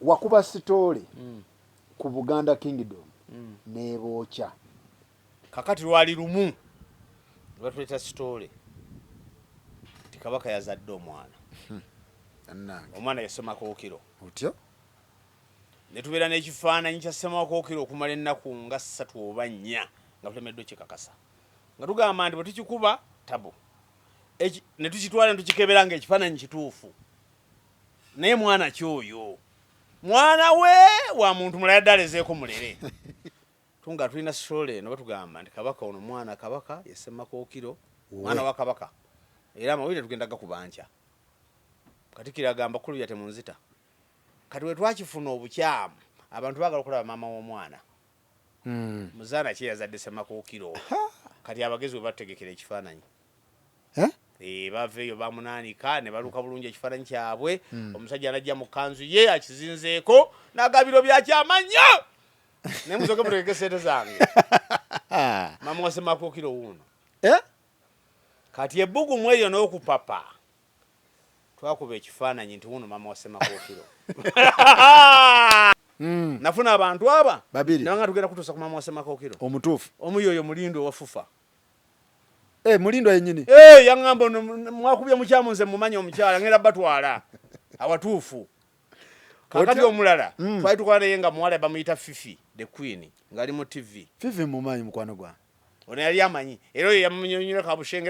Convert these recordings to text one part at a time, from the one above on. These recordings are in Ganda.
wakuba story ku Buganda Kingdom nebocha kakati lwali lumu lwatuleta story Kabaka yazadde omwana omwana yasema Kookiro otyo netubeera n'ekifaananyi kya Sema Kookiro okumala ennaku nga 3 oba 4 nga tulemeddwe kikakasa nga tugamba nti bwe tukikuba tabu ne tukitwala ne tukikebera ng'ekifaananyi kituufu naye mwana kyoyo mwana we wa muntu mulala ddala ezeeko mulere tunga tulina story eno batugamba nti Kabaka ono mwana Kabaka ye Sema Kookiro mwana wa Kabaka era amawulire tugendaga kubancha Katikkiro agamba kulu yate munzita kati we twakifuna obukyamu abantu baagala okulaba maama w'omwana muzaana ki yazadde Sema Kookiro kati abagezi we bategekera ekifaananyi baveeyo bamunaanika ne baluka bulungi ekifaananyi kyabwe omusajja anajja mu kkanzu ye akizinzeeko n'agabiro byakyamanya naye musoke mutegeke sente zange maama wa Sema Kookiro wuuno kati ebbugumu eryo n'okupapa twakuba ekifaananyi nti wuno maama wa Sema Kookiro nafuna abantu aba babiri nanga tugenda kutuusa ku maama wa Sema Kookiro omutuufu omuyo oyo Mulindo wafufa Mulindo yennyini yangamba mwakubye mukyamu nze mumanyi omukyala ngenda batwala awatuufu kakati omulala twali tukola naye nga muwala bamuyita Fifi the Queen ng'ali mu TV Fifi mumanyi mukwano gwange ono yali amanyi era oyo yamunyonyera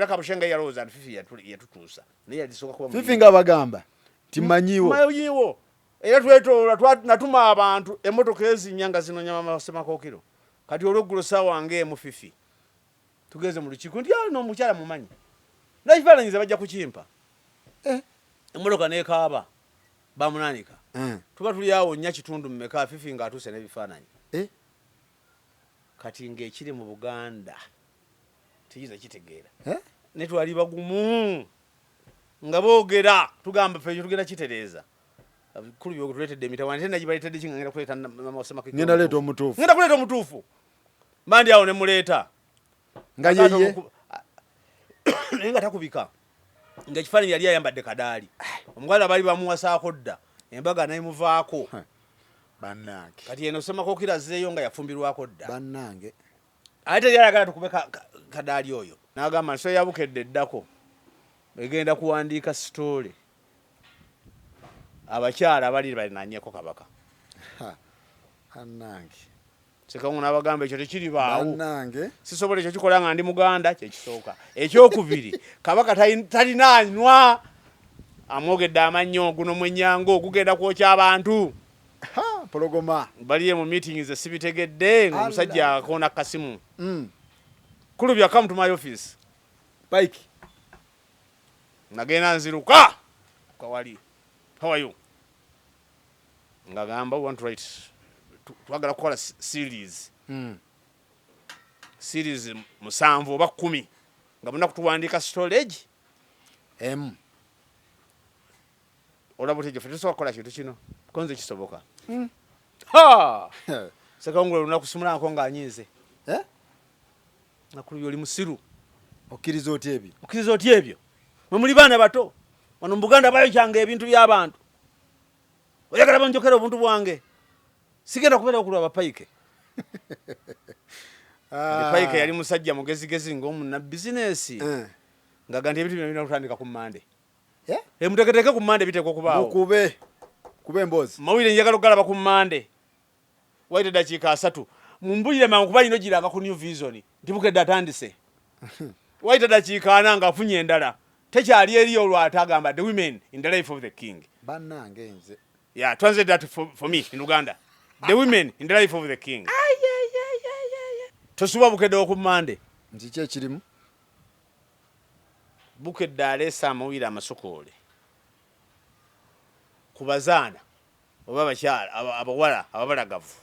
kabushenga yalowooza nti Fifi yatutuusa naye yalisooka kuba Fifi nga bagamba timanyiwo era twetoola natuma abantu emmotoka ezinnya nga zinonya maama wa Sema Kookiro kati olweggulo ssaawa ng'emu Fifi tugeze mu lukiiko nti n'omukyala mumanyi n'ekifaananyiza bajja kukimpa emmotoka n'ekaaba bamunaanika tuba tuli awo nnya kitundu mmeka Fifi ng'atuuse n'ebifaananyi kati ng'ekiri mu Buganda tekiza kitegeera ne twali bagumu nga boogera tugamba ffe tugenda kitereeza kulu byo tuleetedde emitawaana ate nagibaleetedde kinga ngenda kuleeta maama wa Sema Kookiro ngenda leeta omutuufu ngenda kuleeta omutuufu mandi awo ne muleeta nga yeye naye nga takubika ng'ekifaananyi yali ayambadde kadaali omukwano baali bamuwasaako dda embaga nayimuvaako bannange kati eno Sema Kookiro azzeeyo nga yafumbirwako dda bannange ate yali ayagala tukube kadaali oyo n'agamba nti so yabukedde eddako egenda kuwandiika story abakyala abali balinanyeko Kabaka bannange Ssekabaka n'abagamba ekyo tekiri baawo bannange sisobola ekyo kikola nga ndi Muganda kyekisooka ekyokubiri Kabaka talinaanywa amwogedde amannyo guno mwenyango gugenda kwokya abantu pologoma baliye mu meetings esibitegedde ng'omusajja akoona kasimu kulu bya come to my office Pike nagenda nziruka kawali how are you ngagamba we want to write twagala kukola series series 7 oba 10 nga muna kutuwandiika storage olaba tejo fete sokola kintu kino konze kisoboka Ssekabaka olunaku simulako ng'anyiize nakulu byoli musiru okkiriza oti ebyo mwe muli baana bato wano mu Buganda bayokyanga ebintu by'abantu oyagala banjokera obuntu bwange sigenda kubeera okulaba Pike Pike yali musajja mugezigezi ng'omuna bizinesi ngaga nti ebintu bino birina kutandika ku Mande mutegeteeke ku Mande biteekwa okubaawo kube emboozi mawulire njagala okugalaba ku Mande waite dakiika 3 mumbulire mangu kuba ino giranga ku New Vision nti Bukedde atandise waite dakiika 4 ng'afunye endala tekyali eri olwata agamba the women in the life of the king bannange nze translate that for me in Uganda the women in the life of the king tosuba Bukedde oku Mande nti kyekirimu Bukedde aleesa amawulire amasokoole ku bazaana oba abakyala abawala ababalagavu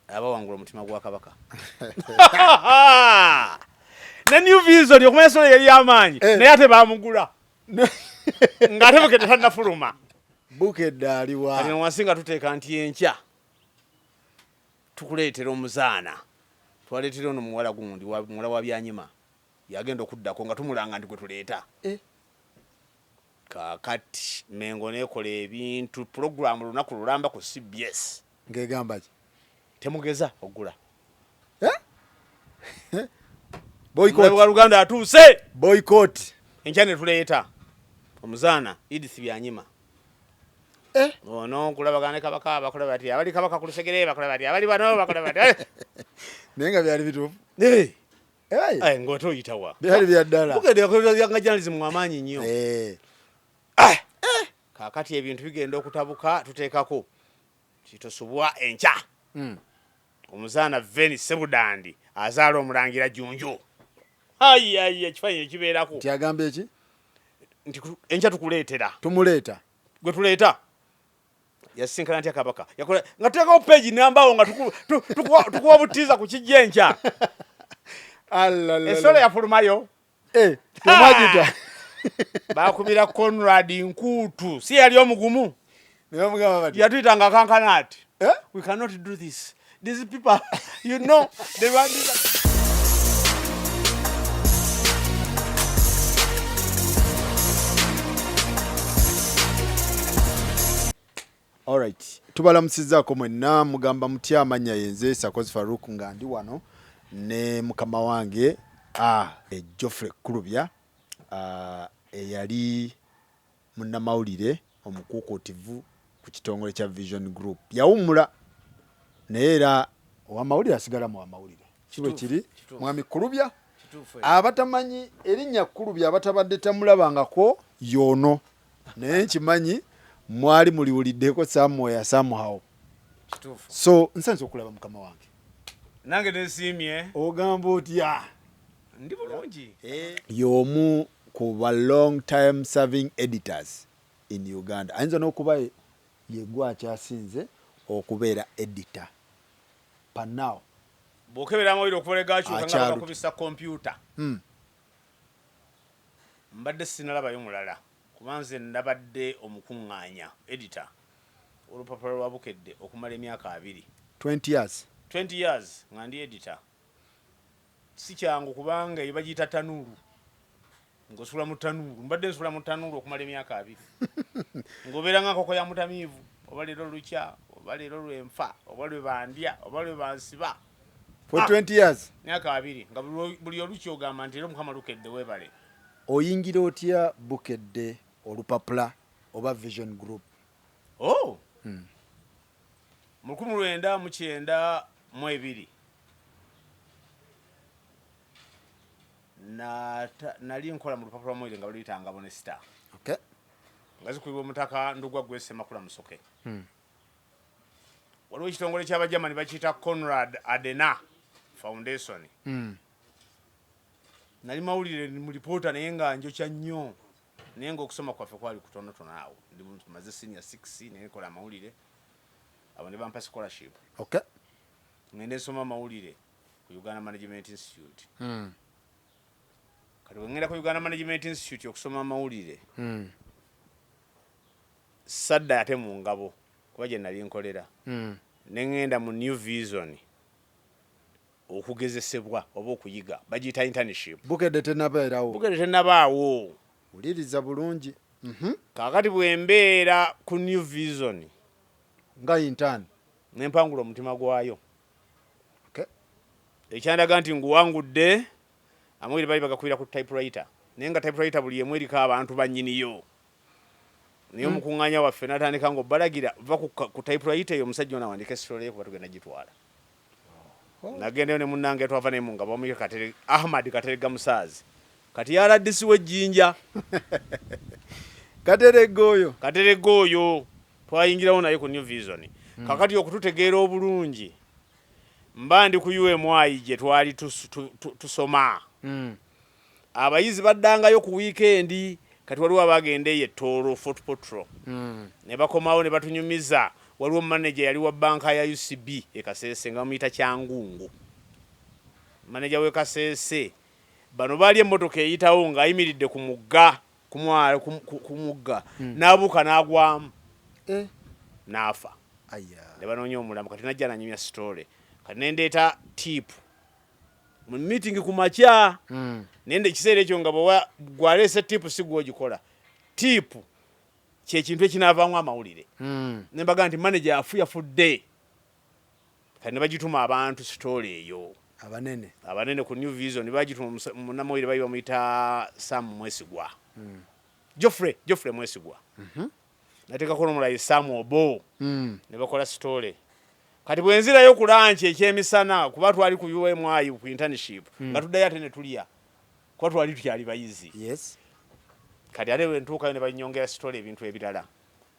abawangula omutima gwa Kabaka ne New Vision okumanya solo yali amaanyi naye ate baamugula ng'ate Bukedde tannafuluma Bukedde aliwa kati wansi nga tuteeka nti enkya tukuleetera omuzaana twaleetera ono muwala gundi muwala wa Byanyima yagenda okuddako nga tumulanga nti gwe tuleeta kakati Mengo nekola ebintu program lunaku lulamba ku CBS ngegamba ki temugeza ogula boycott wa Luganda atuuse boycott enchane tuleeta omuzaana Edith Byanyima ono kulabagane kabaka bakola bati abali kabaka kulusegere bakola bati abali bano bakola bati nenga byali bitufu ngoto yitawa byali byaddala bugede akola journalism mwamanyi nnyo kakati ebintu bigenda okutabuka tuteekako kitosubwa encha omuzaana Veni Sebudandi azaala omulangira Junju ayi ekifanyi kibeerako tiagambe eki nti encha tukuleetera tumuleeta gwe tuleeta yasinkana ntya kabaka yakola nga tuteekawo page nambawo nga tukuwa butiiza ku kijja encha ensolo yafulumayo temagita bakubira Conrad Nkutu si yali omugumu nebamugamba bati yatuyitanga kankana ati we cannot do this these people you know they want this. Alright, tubalamusizzaako mwenna mugamba mutya amanya yenze Sakozi Farouk nga ndi wano ne mukama wange Geoffrey Kulubya eyali munnamawulire omukuukutivu ku kitongole kya Vision Group yawummula naye era owamawulire asigala mu wamawulire kiwe kiri mwami Kulubya abatamanyi erinnya Kulubya abatabadde tamulabangako yono naye nkimanyi mwali muliwuliddeko somehow so nsanze okulaba mukama wange nange nesiimye ogamba otya ndi bulungi y'omu ku ba long time serving editors in Uganda ayinza n'okuba yegwa akyasinze okubeera editor panaw bw'okebera amawulire okuvola gakyuka nga bakubisa kompyuta mbadde sinalabayo mulala kubanze ndabadde omukuŋŋaanya editor olupapula lwa Bukedde okumala emyaka 20 years nga ndi editor si kyangu kubanga bagiyita tanuuru ng'osula mu tanuuru mbadde nsula mu tanuuru okumala emyaka 2 ng'obeera nga nkoko ya mutamiivu oba leero lukya oba leero lwenfa oba lwe bandya oba lwe bansiba for 20 years myaka 2 nga buli olukya ogamba nti era Mukama Lukedde weebale oyingira otya Bukedde olupapula oba Vision Group mu 1992 nali nkola mu lupapula mwire nga baluyitanga Bonestar nga zikulibwa omutaka Ndugwa Gwesemakula Musoke waliwo ekitongole ky'Abajamani bakiyita Conrad Adenauer Foundation nali mawulire mu lipoota naye nga njokya nnyo naye ng'okusoma kwaffe kwali kutonotono awo ndi maze senior 6 naye nkola amawulire abo ne bampa scholarship ngende nsoma amawulire ku Uganda Management Institute kati bwe ngenda ku Uganda Management Institute okusoma amawulire sadda ate mu ngabo kuba gye nali nkolera ne ngenda mu New Vision okugezesebwa oba okuyiga bagiyita internship Bukedde tennabaawo uliriza bulungi kakati bwembeera ku New Vision nga intern nempangula omutima gwayo ekyandaga nti nguwangudde amawulire bali bagakwira ku typewriter naye nga typewriter buli emu eriko abantu bannyiniyo naye omukuŋŋaanya waffe natandika ng'obalagira va ku typewriter eyo omusajja ono awandika esitole ye kuba tugenda gitwala nagendayo ne munnange twava naye mu ngabo bamuyita Ahmad Katerega Musaazi kati yaladisi w'ejjinja Katerega oyo twayingirawo naye ku New Vision kakati okututegeera obulungi mba ndi ku UMI gye twali tusoma abayizi baddangayo ku weekend kati waliwo abagenda eyo Tooro Fort Portal ne bakomawo ne batunyumiza waliwo manager yali wa banka ya UCB Kasese nga bamuyita Kyangungu manager we Kasese bano baali emmotoka eyitawo ng'ayimiridde ku mugga ku mugga n'abuuka n'agwamu n'afa ne banoonya omulamu kati najja nanyumya sitole kati nendeeta tiipu mu meeting ku makya nende ekiseera ekyo nga bw'aleese tiipu si gw'ogikola tip kyekintu ekinavaamu amawulire nembaga nti manager yafudde kati ne bagituma abantu story eyo abanene ku New Vision bagituma munnamawulire bali bamuyita Sam Mwesigwa Geoffrey Mwesigwa nateekako n'omulayi Sam Obo ne bakola story kati bwenzirayo ku lanchi ekyemisana kuba twali ku UMI ku internship nga tuddayo ate ne tulya kuba twali tukyali bayizi kati ate bwentuukayo ne banyongera story ebintu ebirala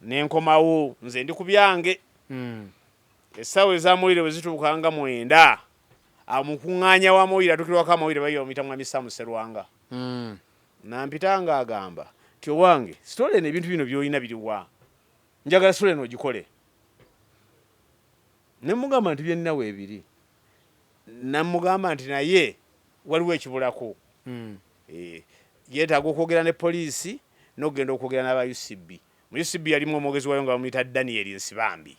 nenkomawo nze ndi ku byange essaawa ez'amawulire bwe zituukanga 9 amukuŋŋaanya w'amawulire atukirwako amawulire bali bamuyita mwami Samu Serwanga nampitanga agamba ti owange story eno ebintu bino by'olina biriwa njagala story eno ogikole ne mugamba nti byenina weebiri namugamba nti naye waliwo ekibulako yeetaaga okwogera ne poliisi n'okugenda okwogera n'aba UCB mu UCB yalimu omwogezi wayo nga bamuyita Daniel Nsibambi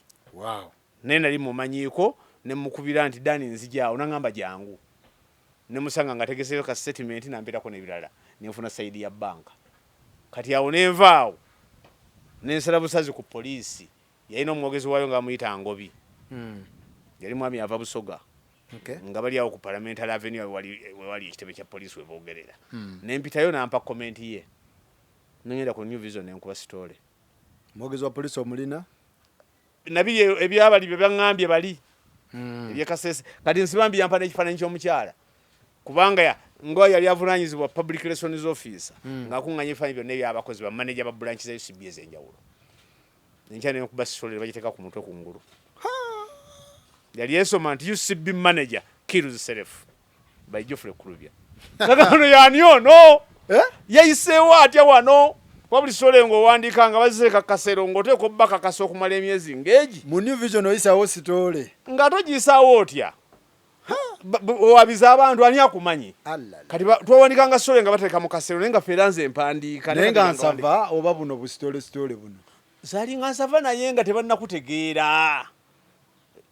naye nali mumanyiiko ne mukubira nti Dani nzijaawo nangamba jangu ne musanga nga tegeseeyo ka statement nampitako n'ebirala nenfuna sayidi ya banka kati awo nenvaawo nensala busazi ku poliisi yalina omwogezi wayo nga bamuyita Ngobi yali mwami ava Busoga nga bali awo ku Parliamentary Avenue wewali ekitebe kya poliisi webogerera nempitayo nampa comment ye nengenda ku New Vision nenkuba story mwogezi wa poliisi omulina nabiri ebyabali bye bangambye bali ebyekasese kati Nsibambi yampa n'ekifaananyi ky'omukyala kubanga ngo yali avunanyizibwa public relations officer ng'akuŋŋanya ebifaananyi byonna ebyabakozi ba manager ba branch za UCB ez'enjawulo nenkya nenkuba story bagiteeka ku mutwe kungulu yali yesoma nti UCB manager kills self by Geoffrey Kulubya kagano yani ono yayiseewo atya wano wabuli story ng'owandiika nga baziseka kasero ng'oteeka obbaka kasa okumala emyezi ng'egi mu New Vision oyisaawo story nga togiyisaawo otya owabiza abantu ani akumanyi kati twawandikanga story nga bateeka mu kasero naye nga feera nze empandiika naye nga nsava oba buno bu story buno zalinga nsava naye nga tebannakutegeera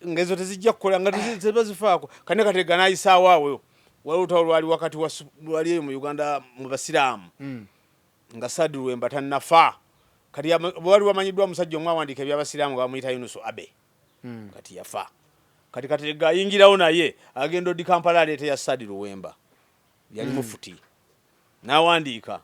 ngezo tezijja kukola nga tebazifaako kane katega nayisaawo awo waliwo lutalo lwali wakati wali mu Uganda mu basiraamu nga Sadi Lwemba tannafa kati wali wamanyiddwa omusajja omwe awandiika ebyabasiraamu nga bamuyita Yunusu Abe kati yafa kati katega ayingirawo naye agenda odi Kampala aleeta ya Sadi Lwemba yali mufuti n'awandiika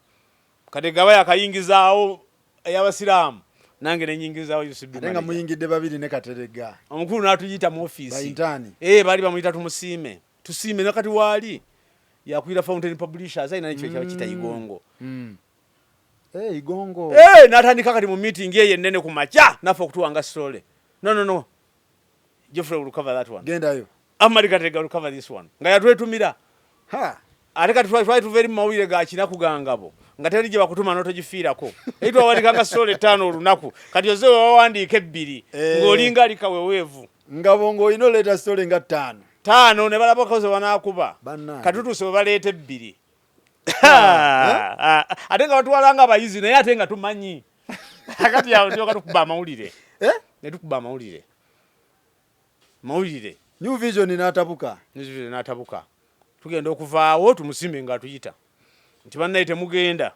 katega aba yakayingizaawo ey'abasiraamu nange nenyingizaawo UCB ate nga muyingidde babiri ne Katerega omukulu n'atuyita mu ofiisi bayintani baali bamuyita tumusiime tusiime nakati waali yakwira Fountain Publishers ayina nekyo kyaba kita Igongo Igongo n'atandika kati mu meeting ye ennene ku makya nafe okutuwanga story no Geoffrey will recover that one gendayo Amari Katerega will recover this one nga yatwetumira ate kati twali tuveri mawulire ga kinakugangabo nga teri gye bakutuma n'otogifiirako eitwa wandikanga story 5 olunaku kati oze wawandiika 2 ng'olinga alika weweevu ngabo ng'olina oleeta story nga 5 ne balaba koze banaakuba kati tutuuse we baleeta 2 ate nga batwalanga abayizi naye ate nga tumanyi kati yawe ndyoka tukuba amawulire ne tukuba amawulire New Vision n'atabuka tugenda okuvaawo tumusimbe nga atuyita nti bannaye temugenda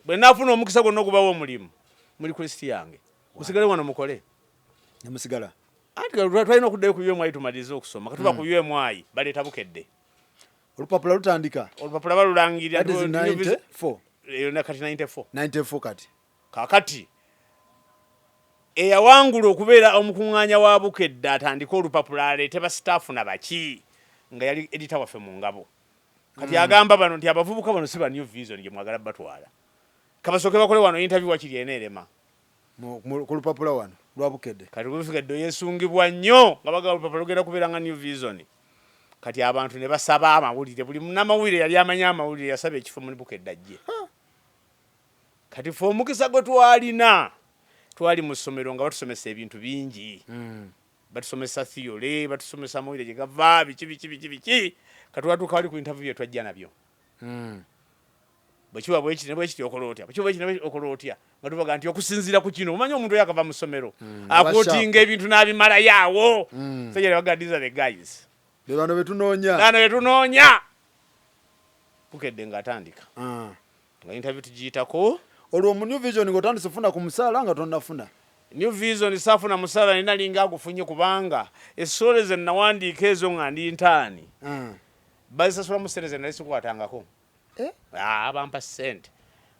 bwe naafuna omukisa gwonna ogubawo omulimu muli kristi yange musigale wano mukole nemusigala anti twalina okuddayo ku UMI tumalize okusoma katuba ku UMI baleeta Bukedde olupapula lutandika olupapula balulangirira kati 94 kati kakati eyawangula okubeera omukuŋŋaanya wa Bukedde atandika olupapula aleete basitaafu na baki nga yali edita waffe mu ngabo kati agamba bano nti abavubuka bano si ba New Vision gye mwagala batwala kabasooke bakole wano interview wakiri enerema ku lupapula wano lwa Bukedde kati Bukedde yeesungibwa nnyo nga bagala olupapula lugenda kubeera nga New Vision kati abantu ne basaba amawulire buli munnamawulire yali amanya amawulire yasaba ekifo mu Bukedde ajje kati fe omukisa gwe twali mu ssomero nga batusomesa ebintu bingi batusomesa theory batusomesa amawulire gye gava biki katuwatuuka wali ku interview twajja nabyo bwekiba bwekiti okola otya okola otya nga tubaga nti okusinziira ku kino omanyi omuntu oyo akava mu ssomero akootinga ebintu n'abimalayo awo sajja nebagadiza the guys bano betunoonya Bukedde ng'atandika nga interview tugiyitako olwo mu New Vision ng'otandise funa ku musaala nga tonnafuna. New Vision safuna musala nina linga akufunye kubanga essole ze nawandiika ezo nga ndi ntaani bazisasula mu ssente ze nali sikukwatangako. Bampa ssente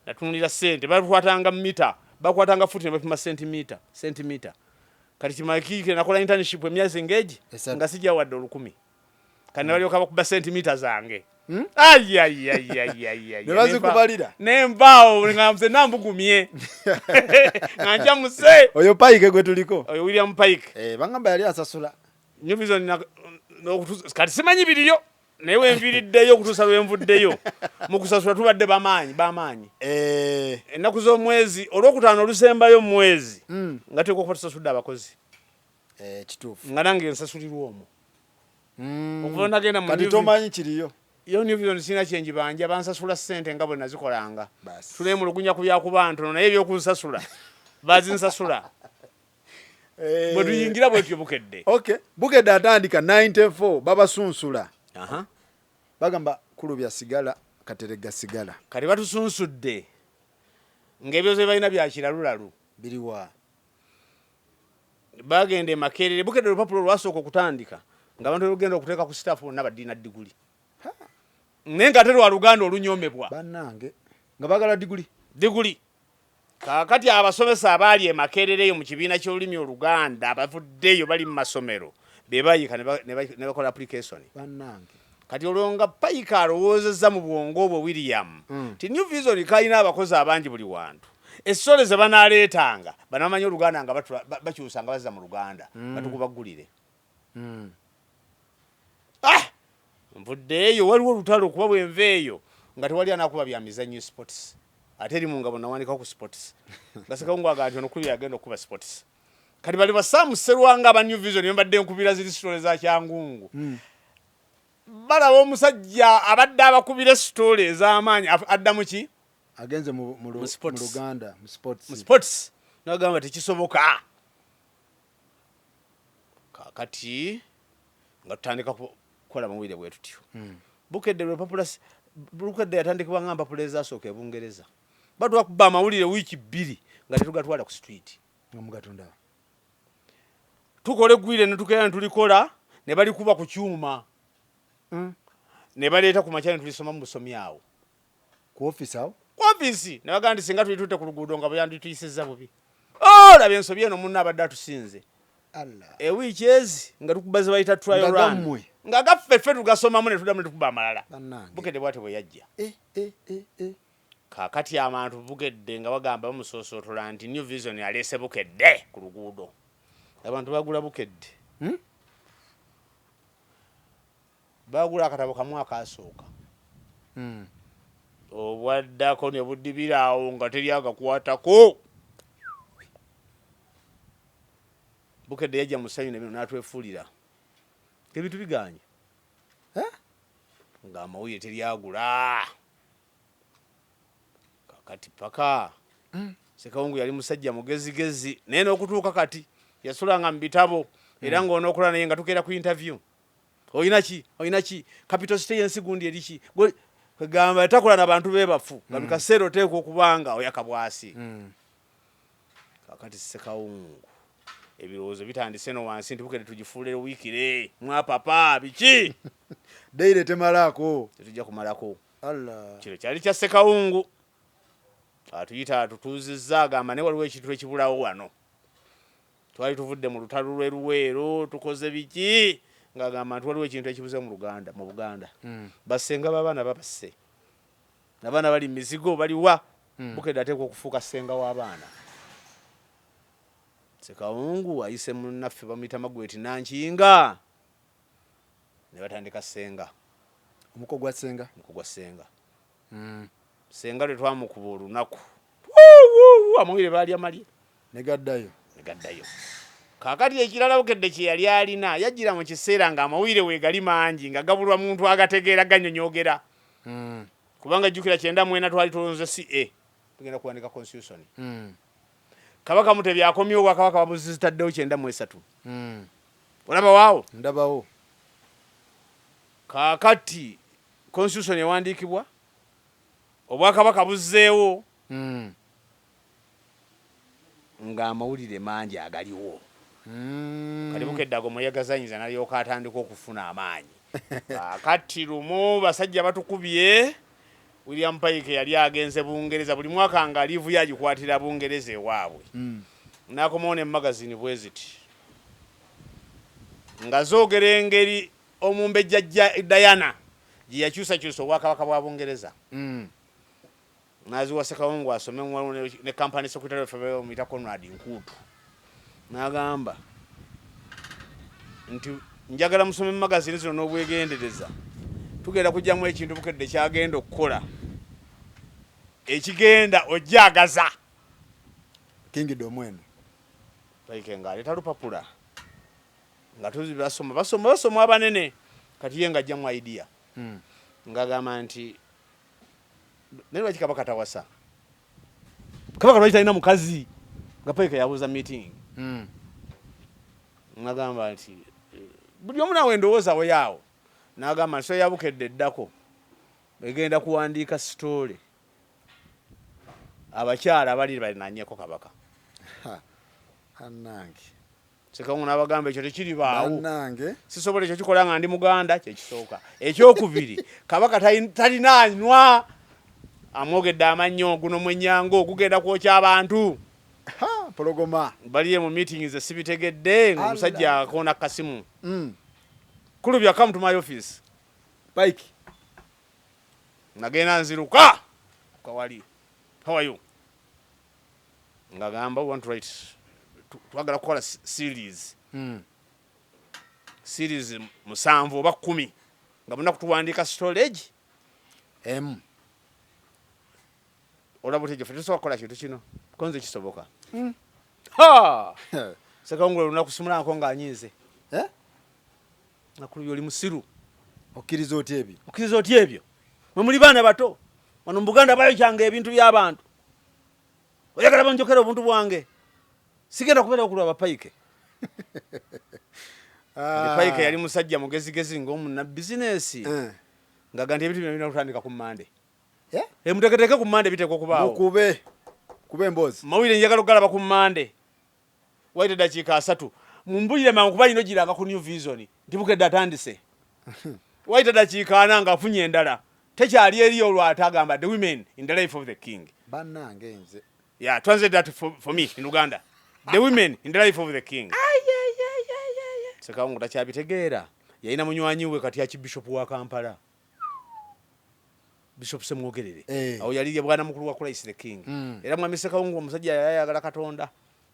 natunulira ssente bakwatanga mita bakwatanga futi ne bapima sentimita kati kimakiike nakola internship emyezi engegi nga sijja wadde 10 kani balyoka bakuba sentimita zange. Ne bazikubalira nembaawo nga nze nambugumye nga nja muse oyo Pike gwe tuliko oyo William Pike bangamba yali asasula New Vision kati simanyi biriyo naye wenviriddeyo okutuusa lwenvuddeyo mu kusasula tubadde bamaanyi ennaku z'omwezi olwokutaano olusembayo mu mwezi nga teeka okuba tusasudde abakozi kituufu nga nange nsasulirwa omwo okuva nagenda mu kati tomanyi kiriyo yo New Vision sina kyenji banja bansasula ssente nga bwe nazikolanga tuneemulugunya ku byakuba ntono naye ebyokunsasula bazinsasula bwe tuyingira bwetyo Bukedde. Bukedde atandika 94 babasunsula bagamba kulubya sigala katerega sigala kati batusunsudde ng'ebyo ze balina bya kiralulalu biriwa bagenda Makerere Bukedde Lupapulo lwasooka okutandika ng'abantu olugenda okuteeka ku staff bonna baddiina diguli naye nga ate lwa Luganda olunyomebwa bannange nga bagala diguli kaakati abasomesa abaali e Makerere eyo mu kibiina ky'olulimi Oluganda abavuddeyo bali mu masomero be bayiika ne bakola application bannange kati olwo nga Pike alowoozezza mu bwongo obwo William ti New Vision kalina abakozi abangi buli wantu essole ze banaaleetanga banamanyi Oluganda nga bakyusa nga bazza mu Luganda batukubaggulire nvuddeeyo waliwo olutalo okuba bwenveeyo nga tewali anakuba bya mizannyo sports ate eri mu ngabo nawanika ku sports nga Ssekawungu agamba nti onokuli yagenda okuba sports kati bali basaamuserwanga aba New Vision mbadde nkubira ziri sitole za Kyangungu balaba omusajja abadde abakubira sitole ez'amaanyi adda mu ki agenze mu Luganda mu sports nagamba tekisoboka kakati nga tutandika kukola mawulire bwe tutyo Bukedde Republic Bukedde yatandikibwa ngamba puleza asooka e Bungereza batwakuba amawulire wiiki 2 nga tetugatwala ku street omugatunda tukole gwire ne tukera tulikola ne balikuba ku kyuma ne baleeta ku makyane tulisoma mu busomi awo ku office awo office ne bagandi singa tulitutte ku luguudo nga bayandi tuyisizza bubi labe ensobi eno munna abadde atusinze wiiki ezi nga tukubaze bayita trial run nga gaffeffe tugasomamu ne tuddamu ne tukuba amalala Bukedde bwate bwe yajja kaakati abantu Bukedde nga bagamba bamusoosotola nti New Vision aleese Bukedde ku luguudo abantu bagula Bukedde bagula akatabo kamu akasooka obwaddako ne buddibiraawo nga teri agakwatako Bukedde yajja musanyu n'atwefuulira ebintu biganye nga amawulire teryagula kakati paka Ssekawungu yali musajja mugezigezi naye n'okutuuka kati yasulanga mu bitabo era ng'onookola naye nga tukeera ku interview oyina ki capital city yensi gundi eriki kwegamba takola n'abantu bebafu nga bikaseera oteeka okubanga oyakabwasi kakati Ssekawungu ebirowoozo bitandise no wansi nti Bukedde tugifuulire wiikire mwapapa biki deire temalako tetujja kumalako kino kyali kya Ssekawungu atuyita atutuuzizza agamba ne waliwo ekintu ekibulawo wano twali tuvudde mu lutalo lweruweero tukoze biki ng'agamba nti waliwo ekintu ekibuze mu Buganda bassenga b'abaana babasse n'abaana bali mizigo baliwa Bukedde ateekwa okufuuka ssenga w'abaana Ssekawungu ayise munnaffe bamuyita Magweti Nankinga ne batandika ssenga omuko gwa ssenga ssenga lwe twamukuba olunaku amawulire baalya malye negaddayo kaakati ekirala Bukedde kye yali alina yajjira mu kiseera ng'amawulire weegali mangi nga gabulwa muntu agategeera ganyonyogera kubanga jjukira 94 twali tulonze CA tugenda kuwanika constitution Kabaka Mutebi akomyewo Bwakabaka babuzizitaddewo 93 olaba waawo ndabawo kaakati constitution ewandiikibwa Obwakabaka buzzeewo ng'amawulire mangi agaliwo. Kati bukeddago mweyagazanyiza n'alyoka atandika okufuna amaanyi. Kati lumu basajja batukubye William Pike yali agenze Bungereza buli mwaka nga livu yagikwatira Bungereza ewaabwe. N'akomawo magazine bweziti nga zoogera engeri omumbejja Diana gye yakyusakyusa obwakabaka bwa Bungereza. N'aziwa Ssekawongo asome ne company secretary of Mita Conrad Nkuutu. N'agamba nti njagala musome magazine zino n'obwegendereza. Tugenda kujjamu ekintu bukedde kyagenda okukola ekigenda ojjagaza Kingdom mwene. Pike ng'aleeta lupapula nga tuzi basoma abanene kati ye ng'ajjamu idea. Ng'agamba nti naye lwaki Kabaka tawasa? Kabaka lwaki talina mukazi? Nga Pike yabuuza meeting. Ng'agamba nti buli omu naawe endowooza we yaawo. N'agamba nti so yabukedde eddako egenda kuwandiika story abakyala abali balinanyeko Kabaka. Annange. Ssekawongo n'abagamba ekyo tekiribaawo. Annange. Sisobola ekyo kikola nga ndi Muganda kyekisooka. Ekyokubiri Kabaka talinaanywa amwogedde amannyo guno Mwenyango gugenda kwokya abantu. Pologoma. Baliye mu meetings esibitegedde ng'omusajja akoona kasimu. Kulubya come to my office. Pike. Nagenda nziruka kawali. How are you? Ngagamba we want to write twagala kukola series. Series musanvu oba 10 nga muna kutuwandiika storage olaba tejo fetu sokola kintu kino konze kisoboka. Ssekawongo lunaku simulako ng'anyiize. Nakulu yoli musiru. Okkiriza otya ebyo? Okkiriza otya ebyo? Mwe muli baana bato. Wano mu Buganda bayokyanga ebintu by'abantu. Oyagala banjokera obuntu bwange. Sigenda kubeera okulaba Pike. Pike yali musajja mugezigezi ng'omuna bizinesi. Ng'agamba ebintu bino birina kutandika ku Monday. Muteeketeeke ku Monday biteekwa okubaawo. Kube emboozi. Mawulire njagala okugalaba ku Monday. Waite dakiika 3. Mumbulire mangu kuba ino giranga ku New Vision. Nti bukedde atandise. Waite dakiika 4 ng'afunye endala. Tekyali eri olwata agamba the women in the life of the king. Bannange nze. Yeah, translate that for me in Uganda. The women in the life of the king. Ssekawongo takyabitegeera. Yalina munywanyi we kati ya Bishop wa Kampala. Bishop Semwogerere. Awo yali bwana mukulu wa Christ the king. Era mwami Ssekawongo omusajja yayagala Katonda.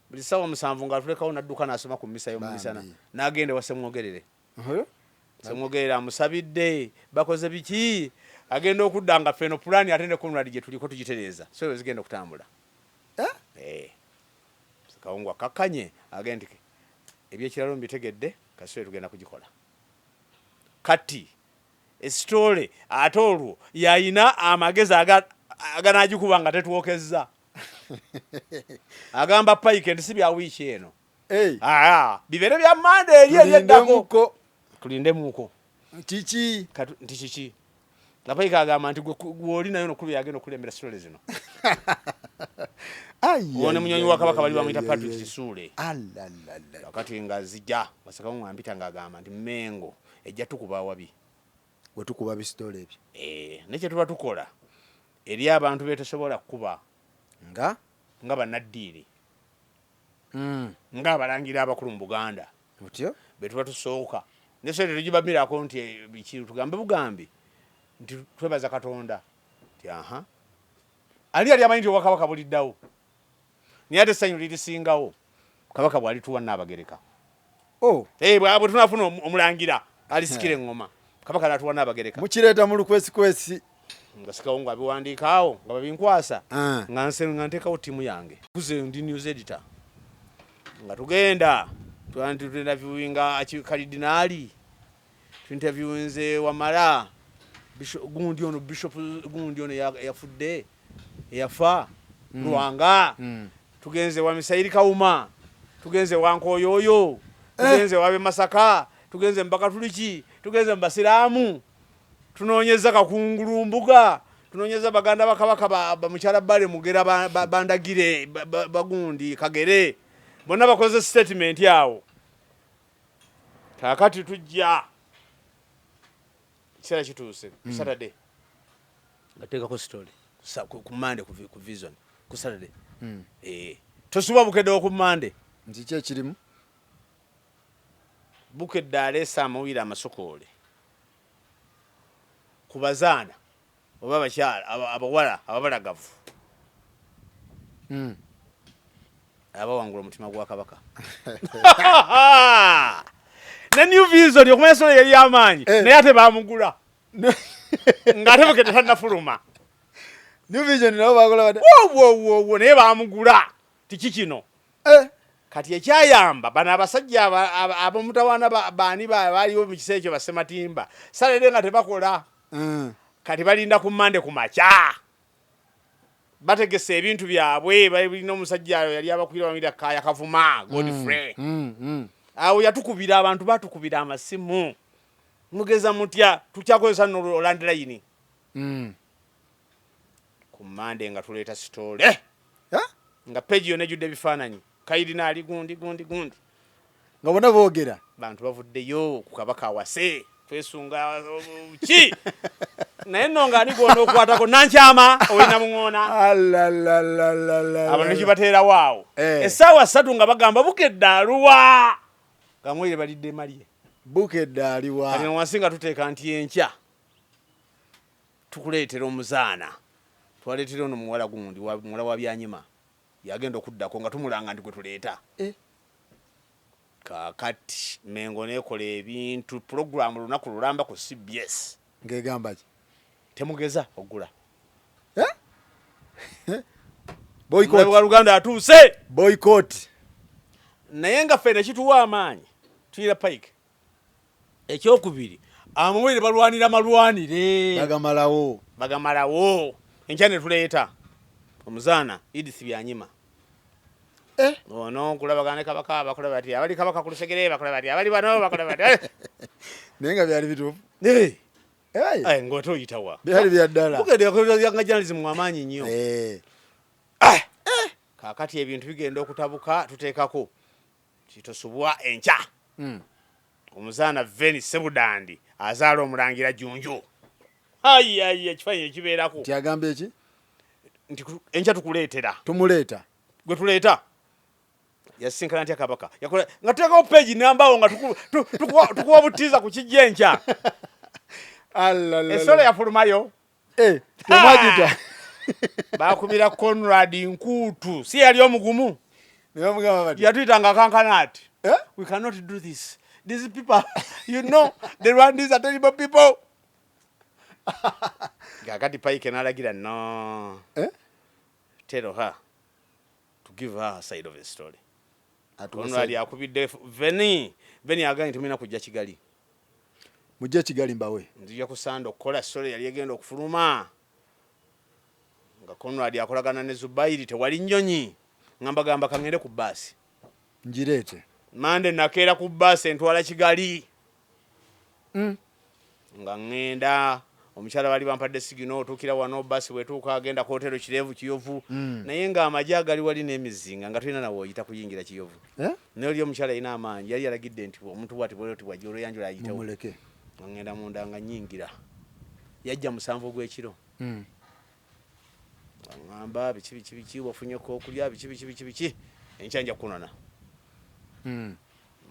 Buli ssaawa 7 ng'atulekawo n'adduka n'asoma ku mmisa y'omumisana. N'agenda wa Semwogerere. Semwogerere amusabidde bakoze biki? Agenda okudda nga feno plan atende Conrad gye tuliko tugitereeza. So zigenda okutambula. Ssekawongo akakkanye agenda ebyekiralo mbitegedde kasooye tugenda kugikola. Kati story ate olwo yayina amagezi aganagikuba nga tetwokezza. Agamba Pike nti si bya wiiki eno. Bibere bya Monday eri eddako. Tulindemuko. Kiki? Nti kiki? La Pike agamba nti gw'oli nayo nokulu yagenda okulembera story zino. Wone munyonyi wa Kabaka bali bamuyita Patrick Kisuule. Wakati nga zijja Ssekawongo ampita ng'agamba nti Mengo ejja tukuba wabi. We tukuba bisitole ebyo. Nekye tuba tukola eri abantu betasobola kukuba nga bannaddiiri. Nga abalangira abakulu mu Buganda. Otyo? Betuba tusooka. Neso tetugibamirako nti biki tugambe bugambi nti twebaza Katonda. Nti ali amanyi nti Obwakabaka buliddawo. Naye ate essanyu lirisingawo Kabaka bw'alituwa Nnaabagereka. Bwe tunafuna omulangira alisikira eŋŋoma. Kabaka n'atuwa Nnaabagereka. Mukireeta mu lukwesikwesi. Nga Ssekawongo abiwandiika awo nga babinkwasa. Nga nteekawo ttiimu yange. Kuze ndi news editor. Nga tugenda tuinterviewinga Kalidinaali. Tuinterviewinze Wamala. Gundi ono Bishop gundi ono yafudde. Yafa. Lwanga. Tugenze wa Misairi Kawuma. Tugenze wa Nkoyoyo. Tugenze wa Masaka. Tugenze Mbakatuliki. Tugenze Mbasiraamu. Tunoonyeza Kakungulu Mbuga. tunonyeza baganda bakabaka bamukyala bale mugera bandagire bagundi kagere bonna bakoze statement yawo kakati tujja kiseera kituuse ku Saturday ngateekako story ku Monday ku Vision ku Saturday tosuba bukedde ku Monday nti kye kirimu bukedde aleesa amawira amasokoole ku bazaana oba abakyala abawala ababalagavu abawangula omutima gwa kabaka ne New Vision okumanya solo yali amaanyi naye ate baamugula ng'ate bukedde tannafuluma New Vision nabo bakola bade wo naye baamugula tiki kino kati ekyayamba bano abasajja ab'omutawaana baani baaliwo mu kiseera ekyo basematimba Saturday nga tebakola kati balinda ku Monday ku makya bategese ebintu byabwe balina omusajja yali abakwira bamira Kaya Kavuma Godfrey awo yatukubira abantu batukubira amasimu mugeza mutya tukyakozesa no landline ku Monday nga tuleeta story nga page yone judde bifaananyi Kayirina ali gundi nga bona boogera bantu bavuddeyo ku kabaka awase twesunga ki naye nno nga ani gwona okukwatako nankyama olina muŋoona abantu nekibateera waawo essaawa 3 nga bagamba bukedde aluwa nga mwere balidde malye bukedde aliwa kati wansi nga tuteeka nti enkya tukuleetera omuzaana twaleetera ono muwala gundi muwala wa byanyima yagenda okuddako nga tumulanga nti gwe tuleeta kakati Mengo nekola ebintu program lunaku lulamba ku CBS ngegamba ki temugeza ogula boycott wa Luganda atuuse boycott naye nga ffe nekituwa amaanyi tuyira Pike ekyokubiri amawere balwanira malwanire bagamalawo enkya ne tuleeta omuzaana Edith Byanyima ono kulabagane kabaka bakola bati abali kabaka kulusegere bakola bati abali bano bakola bati nenga byali bitufu ngoto yitawa byali byaddala bukedde nga journalism mwamanyi nnyo kakati ebintu bigenda okutabuka tuteekako kitosubwa enkya omuzaana Veni Sebudandi azaala omulangira Junju ekifaananyi ekibeerako tyagamba eki nti enkya tukuleetera tumuleeta gwe tuleeta yasinkana ntya kabaka yakola nga tuteekawo page nambawo nga tukuwa butiiza ku kijja enkya esolo yafulumayo temwagita bakubira Conrad Nkutu si yali omugumu yatuyitanga kankana ati we cannot do this these people you know the Rwandese are terrible people kakati Pike nalagira no tell her to give her side of the story Conrad yakubidde Veni agambye tumina kujja Kigali mujje Kigali mbawe nzija kusanda okukola story yali egenda okufuluma nga Conrad akolagana ne Zubairi tewali nnyonyi ngamba gamba kangende ku basi njireete Monday nakeera ku basi entwala Kigali nga ngenda omukyala bali bampadde sigino otuukira wano basi wetuuka agenda ku hotelo Kirevu Kiyovu naye nga amajja gali wali n'emizinga nga tulina nawe oyita kuyingira Kiyovu naye oli omukyala alina amaanyi yali alagidde nti omuntu bwati bwoti wajja olwoyanjula ayitewo mumuleke ngenda munda nga nyingira yajja 7 gw'ekiro ngamba biki wafunyeko okulya biki enkyanja kunona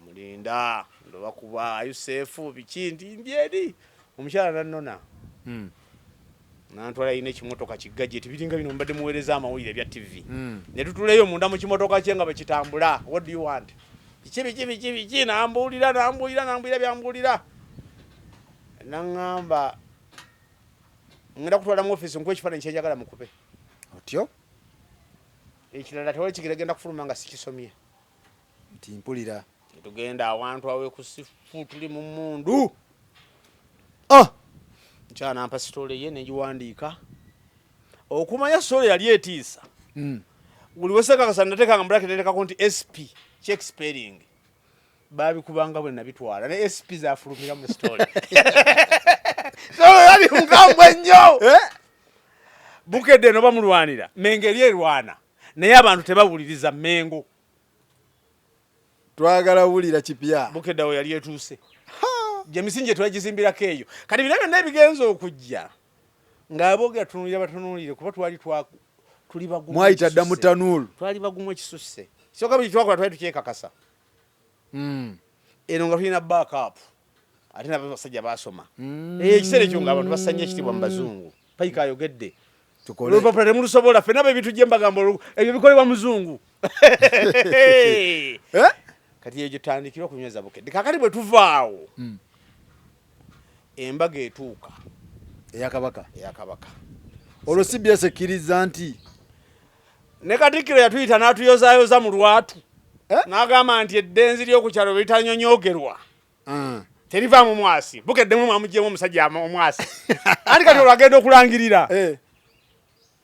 mulinda ndoba kuba Yusefu biki ndi mbyedi omukyala nanona nantwala ine kimotoka kigajeti biringa bino mbadde muweereza amawulire bya TV ne tutuleyo munda mu kimotoka kye nga bakitambula what do you want biki nambulira byambulira nangamba ngenda kutwala mu office nkwe kifaananyi kyenjagala mukupe otyo ekirala tewali kigenda kufuluma nga sikisomye nti mpulira tugenda awantu awe kusifu tuli mu mundu nkyana mpa story ye nenjiwandiika okumanya story yali etiisa buli weseka kasana nateekanga bracket neteekako nti SP check spelling babikubanga bwe nabitwala ne SP zafulumira mu story so yali nkambwe nnyo Bukedde no bamulwanira Mengo eri erwana naye abantu tebawuliriza Mengo twagala wulira kipya Bukedde awo yali etuuse Jemisinje twagizimbirako eyo kati bino byonna ebigenza okujja ng'abogera tunuulire kuba tuli bagumu mwayita dda mu tanuulu twali bagumu ekisusse kyokka buli twakola twali tukyekakasa eno nga tulina backup ate n'abasajja baasoma ekiseera ekyo ng'abantu basanya ekitibwa mu bazungu Payike ayogedde olupapula temulusobola ffenna ebintu gye mbagamba ebyo bikolebwa muzungu kati eyo gyetutandikira okunyweza Bukedde kakati bwe tuvaawo embaga etuuka eyakabaka olwo CBS ekkiriza nti ne Katikkiro yatuyita n'atuyozaayoza mu lwatu n'agamba nti eddenzi ly'okukyalo litanyonyogerwa terivaamu mwasi Bukeddemu mwamugyemu omusajja omwasi anti kati olwo agenda okulangirira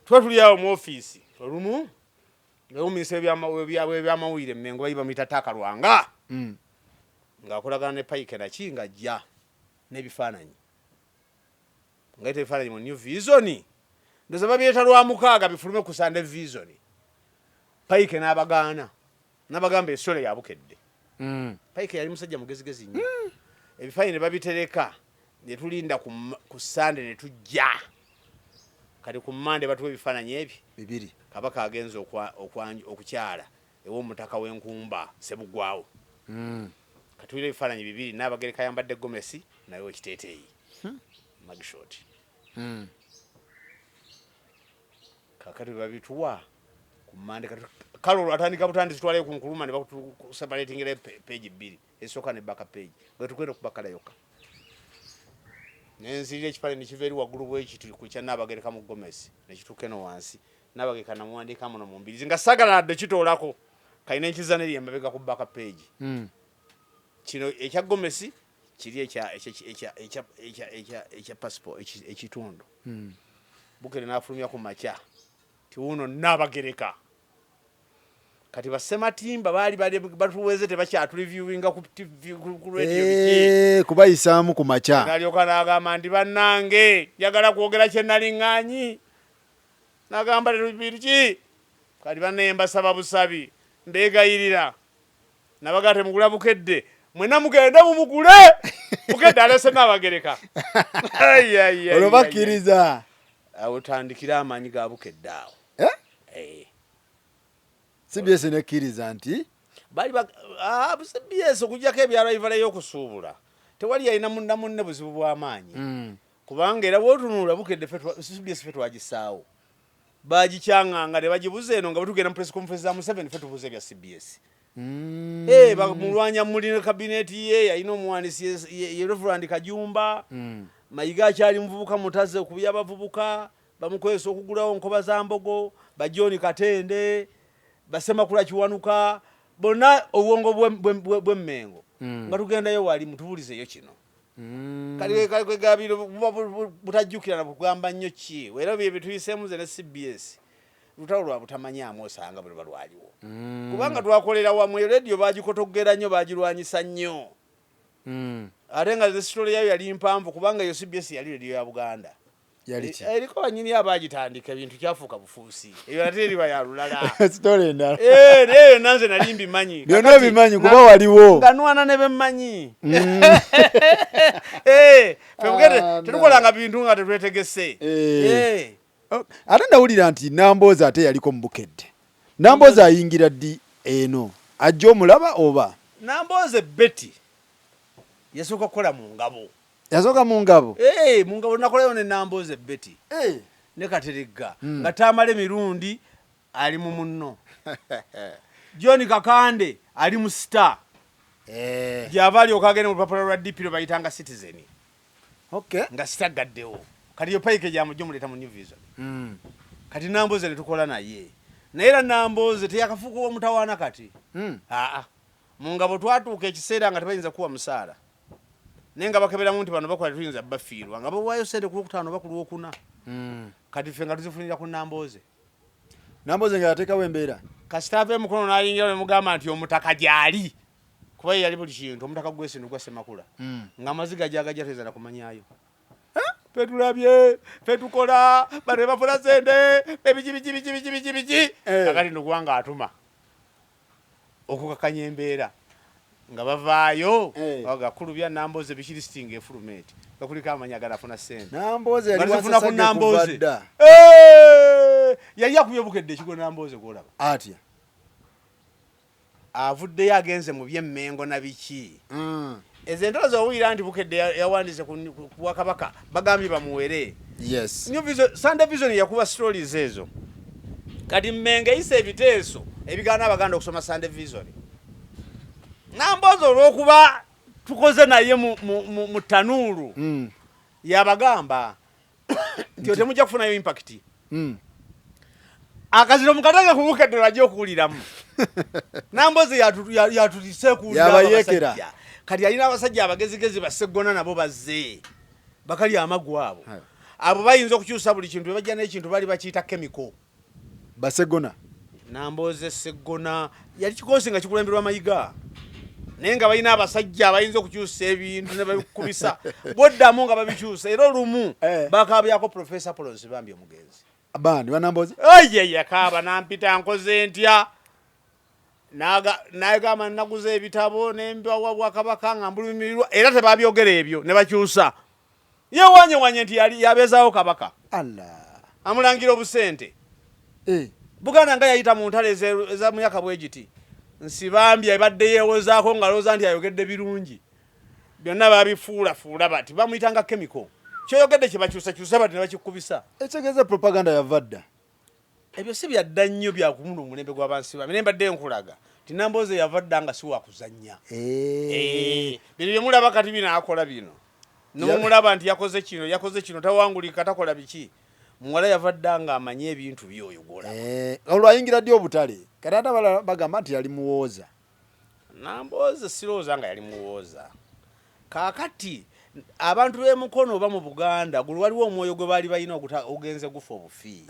tuba tuli awo mu ofiisi olumu ngawuminisita w'ebyamawulire Mengo bayi bamuyita Taakalwanga ng'akolagana ne Payike naki ng'ajja n'ebifaananyi ngaita ebifaananyi mu New Vision ndoza babyeta lwa mukaaga bifulume ku Sunday Vision Payike n'abagaana n'abagamba essole ya Bukedde Payike yali musajja mugezigezi nnyo ebifaananyi ne babitereka ne tulinda ku Sunday ne tujja kati ku Monday batuwa ebifaananyi ebyo bibiri kabaka agenza okukyala ew'omutaka w'enkumba Sebugwawo kati tulina ebifaananyi bibiri n'abagereka yambadde gomesi naye ekiteeteeyi magishot kakati babituwa ku Monday kale olwo atandika butandisi twalayo ku nkuluma ne bakuseparatingira page bbiri esooka ne baka page bwe tukwenda okubakala yokka nenzirira ekifaananyi kiva eri waggulu bwekiti kukya n'abagereka mu gomesi nekituuka eno wansi n'abagereka namuwandiika muno mu mbirizi nga sagaladde kitoolako kalina enkizana eri emabega ku baka page kino ekya gomesi kiri ekya passport ekitundu Bukedde n'afulumya ku makya tiwuno n'abagereka kati basematimba baali batuweze tebakyatureviewinga ku TV ku radio biki kubayisaamu ku makya nalyoka n'agamba nti bannange njagala kwogera kye naliŋŋaanyi n'agamba biki kati bannaye mbasaba busabi mbeegayirira nabaga temugula Bukedde mwena mugenda mumugule Bukedde alese n'abagereka olwo bakkiriza awo tandikira amaanyi ga Bukedde awo CBS nekkiriza nti bali CBS okujjako ebyalo ebivala y'okusuubula tewali yalina munne buzibu bw'amaanyi kubanga era bwotunula Bukedde CBS fe twagisaawo bagikyanganga ne bagibuza eno nga batugenda mu press conference za Museveni fe tubuza ebya CBS bamulwanya muli kabineti ye yalina omuwandiisi ye Reverend Kajumba Mayiga akyali muvubuka mutaze okubya abavubuka bamukozesa okugulawo nkoba za mbogo John Katende Basemakula Kiwanuka bonna obwongo bwe Mengo nga tugendayo wali mutubulizeyo kino kali gabiro butajjukira na kugamba nnyo ki era bye bituyisemu ze ne CBS lutalo lwa butamanyaamu osanga bwe balwaliwo kubanga twakolera wamwe radio bagikotogera nnyo bagirwanyisa nnyo ate nga the story yayo yali mpamvu kubanga yo CBS yali radio ya Buganda eriko banyini abagitandika ebintu kyafuuka bufuusi eyo ate eriba ya lulala story endala eyo nanze nali mbimanyi byonna bimanyi kuba waliwo nga nwana ne bemmanyi Bukedde tetukolanga bintu nga tetwetegese ate ndawulira nti Nambooze ate yaliko mu Bukedde Nambooze ayingira ddi eno ajja omulaba oba Nambooze Betty yasooka kukola mu ngabo yazooka mu ngabo mu ngabo nakolayo ne Nambooze Betty ne Kateregga nga tamale mirundi ali mu munno John Kakande ali mu Star gyava alyoka agenda mu lupapula lwa DP lwe bayitanga Citizen nga Star gaddewo kati yo Payike gyamujja omuleeta mu New Vision kati Nambooze ne tukola naye era Nambooze teyakafuuka omutawaana kati mu ngabo twatuuka ekiseera nga tebayinza kuwa musaala naye nga bakeberamu nti bano bakola tuyinza bafiirwa nga bawaayo sente ku Lwokutaano oba ku Lwokuna kati ffe nga tuzifunira ku Nambooze nga yateekawo embeera kasita ave mukono n'ayingira ne mugamba nti omutaka gyali kuba yali buli kintu omutaka gw'Esindu gwa Ssemakula ng'amaziga gyagajja tezana kumanyaayo petulabye petukola bane bafuna sente biki kakati nokubanga atuma okukakanya embeera nga bavaayo gakulu bya Namboze bikirisinga efulumenti gakuliko amanya galafuna sente Namboze yali bazifuna ku Namboze yali akubye bukedde ekigo Namboze gwolaba atya avuddeyo agenze mu byemmengo na biki ezo entalo zowulira nti bukedde yawandiise ku Bwakabaka bagambye bamuwere yes Sunday Vision yakuba stories ezo kati Mmengo eyise ebiteeso ebigaana abaganda okusoma Sunday Vision Namboze olw'okuba tukoze naye mu tanuulu yabagamba nti otemujja kufunayo impact akaziro mukatanga kumukedde lwajja okuwuliramu Namboze yatulise yabayekera kati alina abasajja abagezigezi baseggona nabo bazze bakali amagwa abo bayinza okukyusa buli kintu bajja n'ekintu bali bakiyita chemical basegona Namboze seggona yali kikosi nga kikulemberwa mayiga naye nga balina abasajja abayinza okukyusa ebintu ne babikubisa boddamu nga babikyusa era olumu bakabyako Professor Polos bambi omugenzi abandi banamboze yakaba nampita nkoze ntya nagamba naguze ebitabo nembawa Bwakabaka nga mbulumirirwa era tebabyogera ebyo ne bakyusa yewanye nti yabezaawo Kabaka amulangira obusente Buganda nga yayita mu ntale eza muyaka bwegiti nsibambye badde yewozaako nga looza nti ayogedde birungi byonna babifuula bati bamuyitanga chemical kyoyogedde kyebakyusa bati ne bakikubisa ekitegeeza propaganda yavadda ebyo si byadda nnyo byakumuna omulembe gw'abansi bami naye mbadde nkulaga ti Namboze yavadda nga si wakuzannya bino byemulaba kati binaakola bino nomumulaba nti yakoze kino tawangulika takola biki muwala yavadda nga amanye ebintu byoyo gwola olwayingira ddi obutale kati ate abalala bagamba nti yali muwooza Namboze sirowooza nga yali muwooza kaakati abantu b'emukono oba mu Buganda gulu waliwo omwoyo gwe baali balina ogenze gufa obufi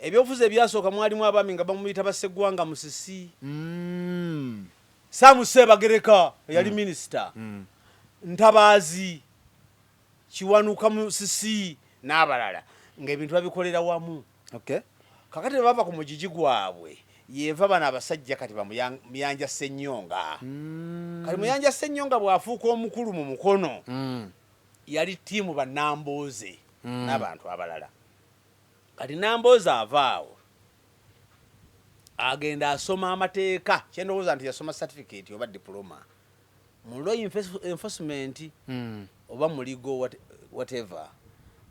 ebyobufuzi ebyasooka mwalimu abaami nga bamuyita Baseggwanga Musisi Saamu Ssebagereka yali minisita Ntabaazi Kiwanuka Musisi n'abalala ng'ebintu babikolera wamu kakati bava ku mugigi gwabwe yeva bana abasajja kati Muyanja Ssennyonga kati Muyanja Ssennyonga bw'afuuka omukulu mu mukono yali ttiimu ba Namboze n'abantu abalala kati Namboze avaawo agenda asoma amateeka kyendowooza nti yasoma certificate oba diploma mu law enforcement oba mu legal whatever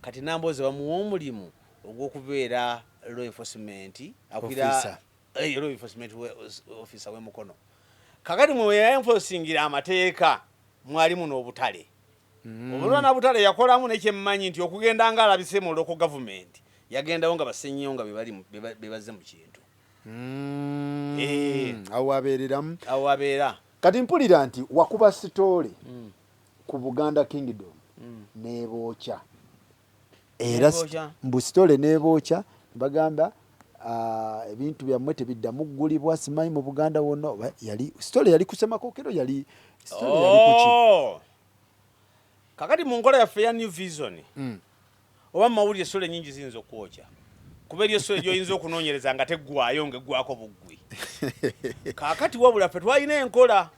kati Namboze bamuwa omulimu ogw'okubeera law enforcement akwira law enforcement officer w'emukono kakati mwe yaenforcingira amateeka mwalimu n'obutale obulwana butale yakolamu nekyemmanyi nti okugenda nga alabise mu local government yagendawo nga Bassennyonga bebazze mu kintu awo abeereramu awo abeera kati mpulira nti wakuba sitoole ku Buganda Kingdom n'ebookya era mbu sitoole n'ebookya bagamba ebintu byammwe tebiddamu ggulibwa simanyi mu Buganda wonna yali sitoole yali kusemakokero yali sitoole yali kuki kakati mu nkola yaffe ya New Vision oba mawulire sole nyingi ziyinza okwokya kuba eryo sole gyoyinza okunoonyereza nga teggwayo ng'eggwako buggwi kakati wabula ffe twalina enkola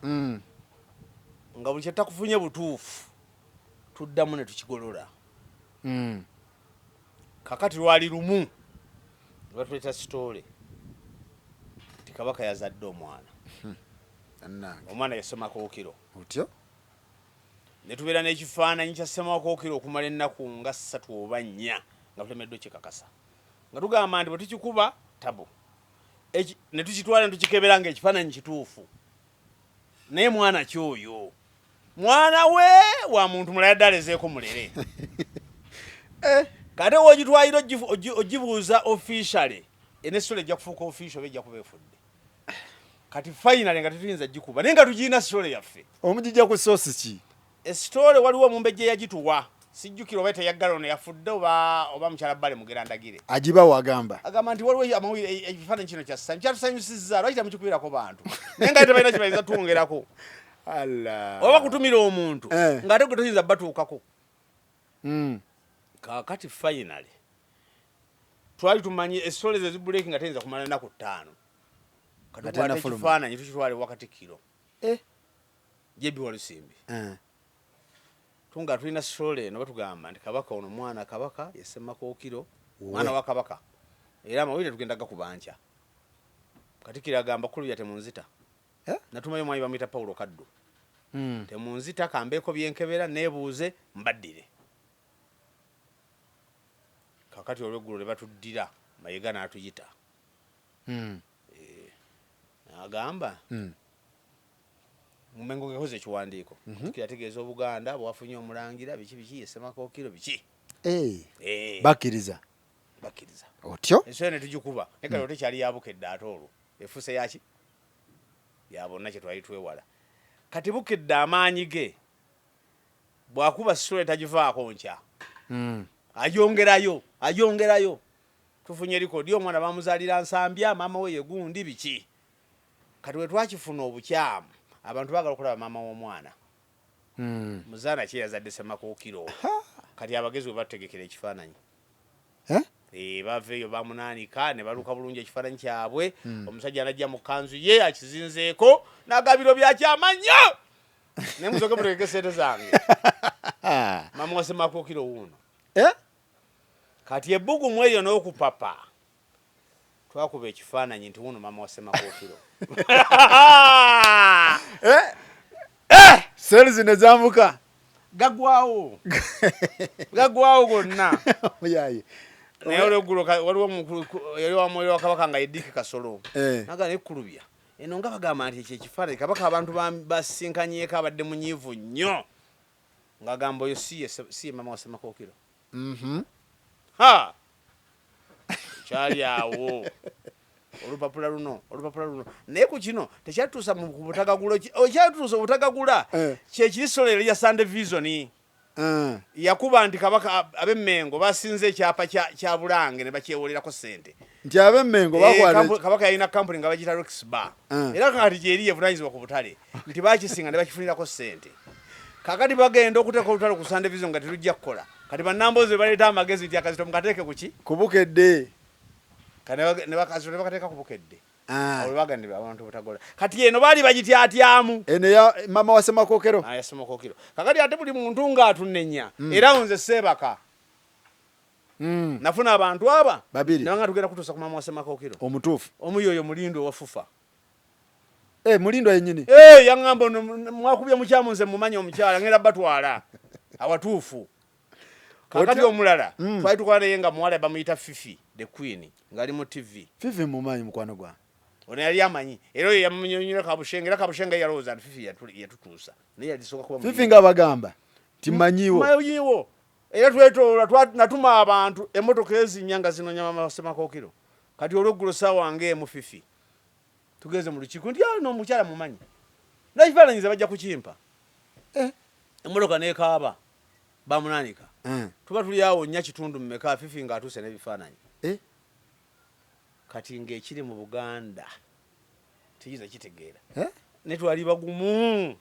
nga buli kyetakufunye butuufu tuddamu ne tukigolola kakati lwali lumu batuleta sitoole ti Kabaka yazadde omwana yasoma Kookiro otyo ne tubeera n'ekifaananyi kya Ssemakookiro okumala ennaku nga 3 oba 4 nga tulemeddwa kikakasa nga tugamba nti bwe tukikuba tabo ne tukitwala ne tukikebera ng'ekifaananyi kituufu naye mwana kyoyo mwana we wa muntu mulala ddala ezeeko mulere kate wogitwalira ogibuuza officially enesole ejja kufuuka official bejja kuba efudde kati finally nga tetuyinza gikuba naye nga tugiina sitole yaffe omugijja ku sosi ki esitole waliwo omumbejje yagituwa sijjukira oba teyaggala ono yafudde oba mukyala Bbale Mugerandagire agibawo agamba nti waliwo amawulire ekifaananyi kino kyasanyu kyatusanyusizza lwaki tamukikubirako bantu naye nga tebalina kyebayinza twongerako oba kutumira omuntu ng'ate gwe toyinza batuukako kakati finally twali tumanyi esole ze breaking nga tenza kumala na ku 5 katukwata ekifaananyi tukitwale wakati kilo jebi walusimbi tunga tulina sole no batugamba nti kabaka ono mwana kabaka yasemako kilo mwana wa kabaka era mawile tugendaga kubanja katikira agamba kulu ya temunzita natumayo mwayi bamita Paulo Kaddu temunzita kambeko byenkebera nebuuze mbaddire kakati olwegulo le batuddira mayegana atuyita agamba mumengo ngekoze kiwandiiko kirategeeza Obuganda bwafunye omulangira biki yesemako kilo biki bakiriza otyo ensole ne tugikuba nekalo tekyali yabukedde ate olwo efuse yaki yabonna kye twali twewala kati bukedde amaanyi ge bwakuba sole tagivaako nkya ayongerayo tufunye likodi omwana bamuzalira nsambya mama we yegundi biki kati we twakifuna obukyamu abantu bagala okulaba mama w'omwana muzana kye yazadde semako kilo kati abagezi we bategekera ekifaananyi baveeyo bamunaanika ne baluka bulungi ekifaananyi kyabwe omusajja anajja mu kanzu ye akizinzeeko n'agabiro byakyamanya ne musoke mutegeke sente zange mama wa semako kilo wuuno kati ebbugumu eyo n'okupapa twakuba ekifaananyi nti wuno mama wa semako kilo seli zino zambuka gagwawo gonna naye olwegulo waliwo yali wamwoyo wa kabaka nga yeddiki kasolo naga nekkulubya eno nga bagamba nti ekyo ekifaananyi kabaka abantu basinkanyeeko abadde munyiivu nnyo ng'agamba oyo si mama wa semako kilo kyali awo olupapula luno naye ku kino tekyatuusa mu butagagulo kyatuusa obutagagula kyekirisolo ya Sunday Vision yakuba nti kabaka ab'Emmengo basinze ekyapa kya Bulange ne bakyewolerako sente nti ab'Emmengo bakwala kabaka yalina kampuni nga bagita Rex Bar era kati gyeri evunanyizibwa ku butale nti bakisinga ne bakifunirako sente kakati bagenda okuteeka olutalo ku Sunday Vision nga terujja kukola kati bannambozi baleeta amagezi nti akazito mukateeke kuki kubukedde ne bakazito ne bakateeka kubukedde olwaganira abantu butagola kati eno baali bagityatyamu eno ya mama wa semakokero semakokero kakati ate buli muntu ng'atunenya era nze Seebaka nafuna abantu aba babiri nanga tugenda kutuusa ku mama wa semakokero omutuufu omuyoyo mulindo wafufa mulindo yennyini yaŋŋamba mwakubye mukyamu nze mumanyi omukyala ngenda batwala awatuufu kakati omulala twali tukola naye nga muwala bamuyita Fifi the Queen ng'ali mu TV Fifi mumanyi mukwano gwa ono yali amanyi era oyo yamunyonyera Kabushenge era Kabushenge yalowooza nti Fifi yatutuusa naye yalisooka kuba Fifi nga bagamba timanyiwo era twetoola natuma abantu emmotoka ezinnya nga zinonya mama semakokiro kati olweggulo ssaawa ng'emu Fifi tugeze mu lukiiko nti n'omukyala mumanyi nakifaananyiza bajja kukimpa emmotoka n'ekaaba bamunaanika tuba tuli awo nnya kitundu mmeka Fifi ng'atuuse n'ebifaananyi kati ng'ekiri mu Buganda tiyiza kitegeera ne twali bagumu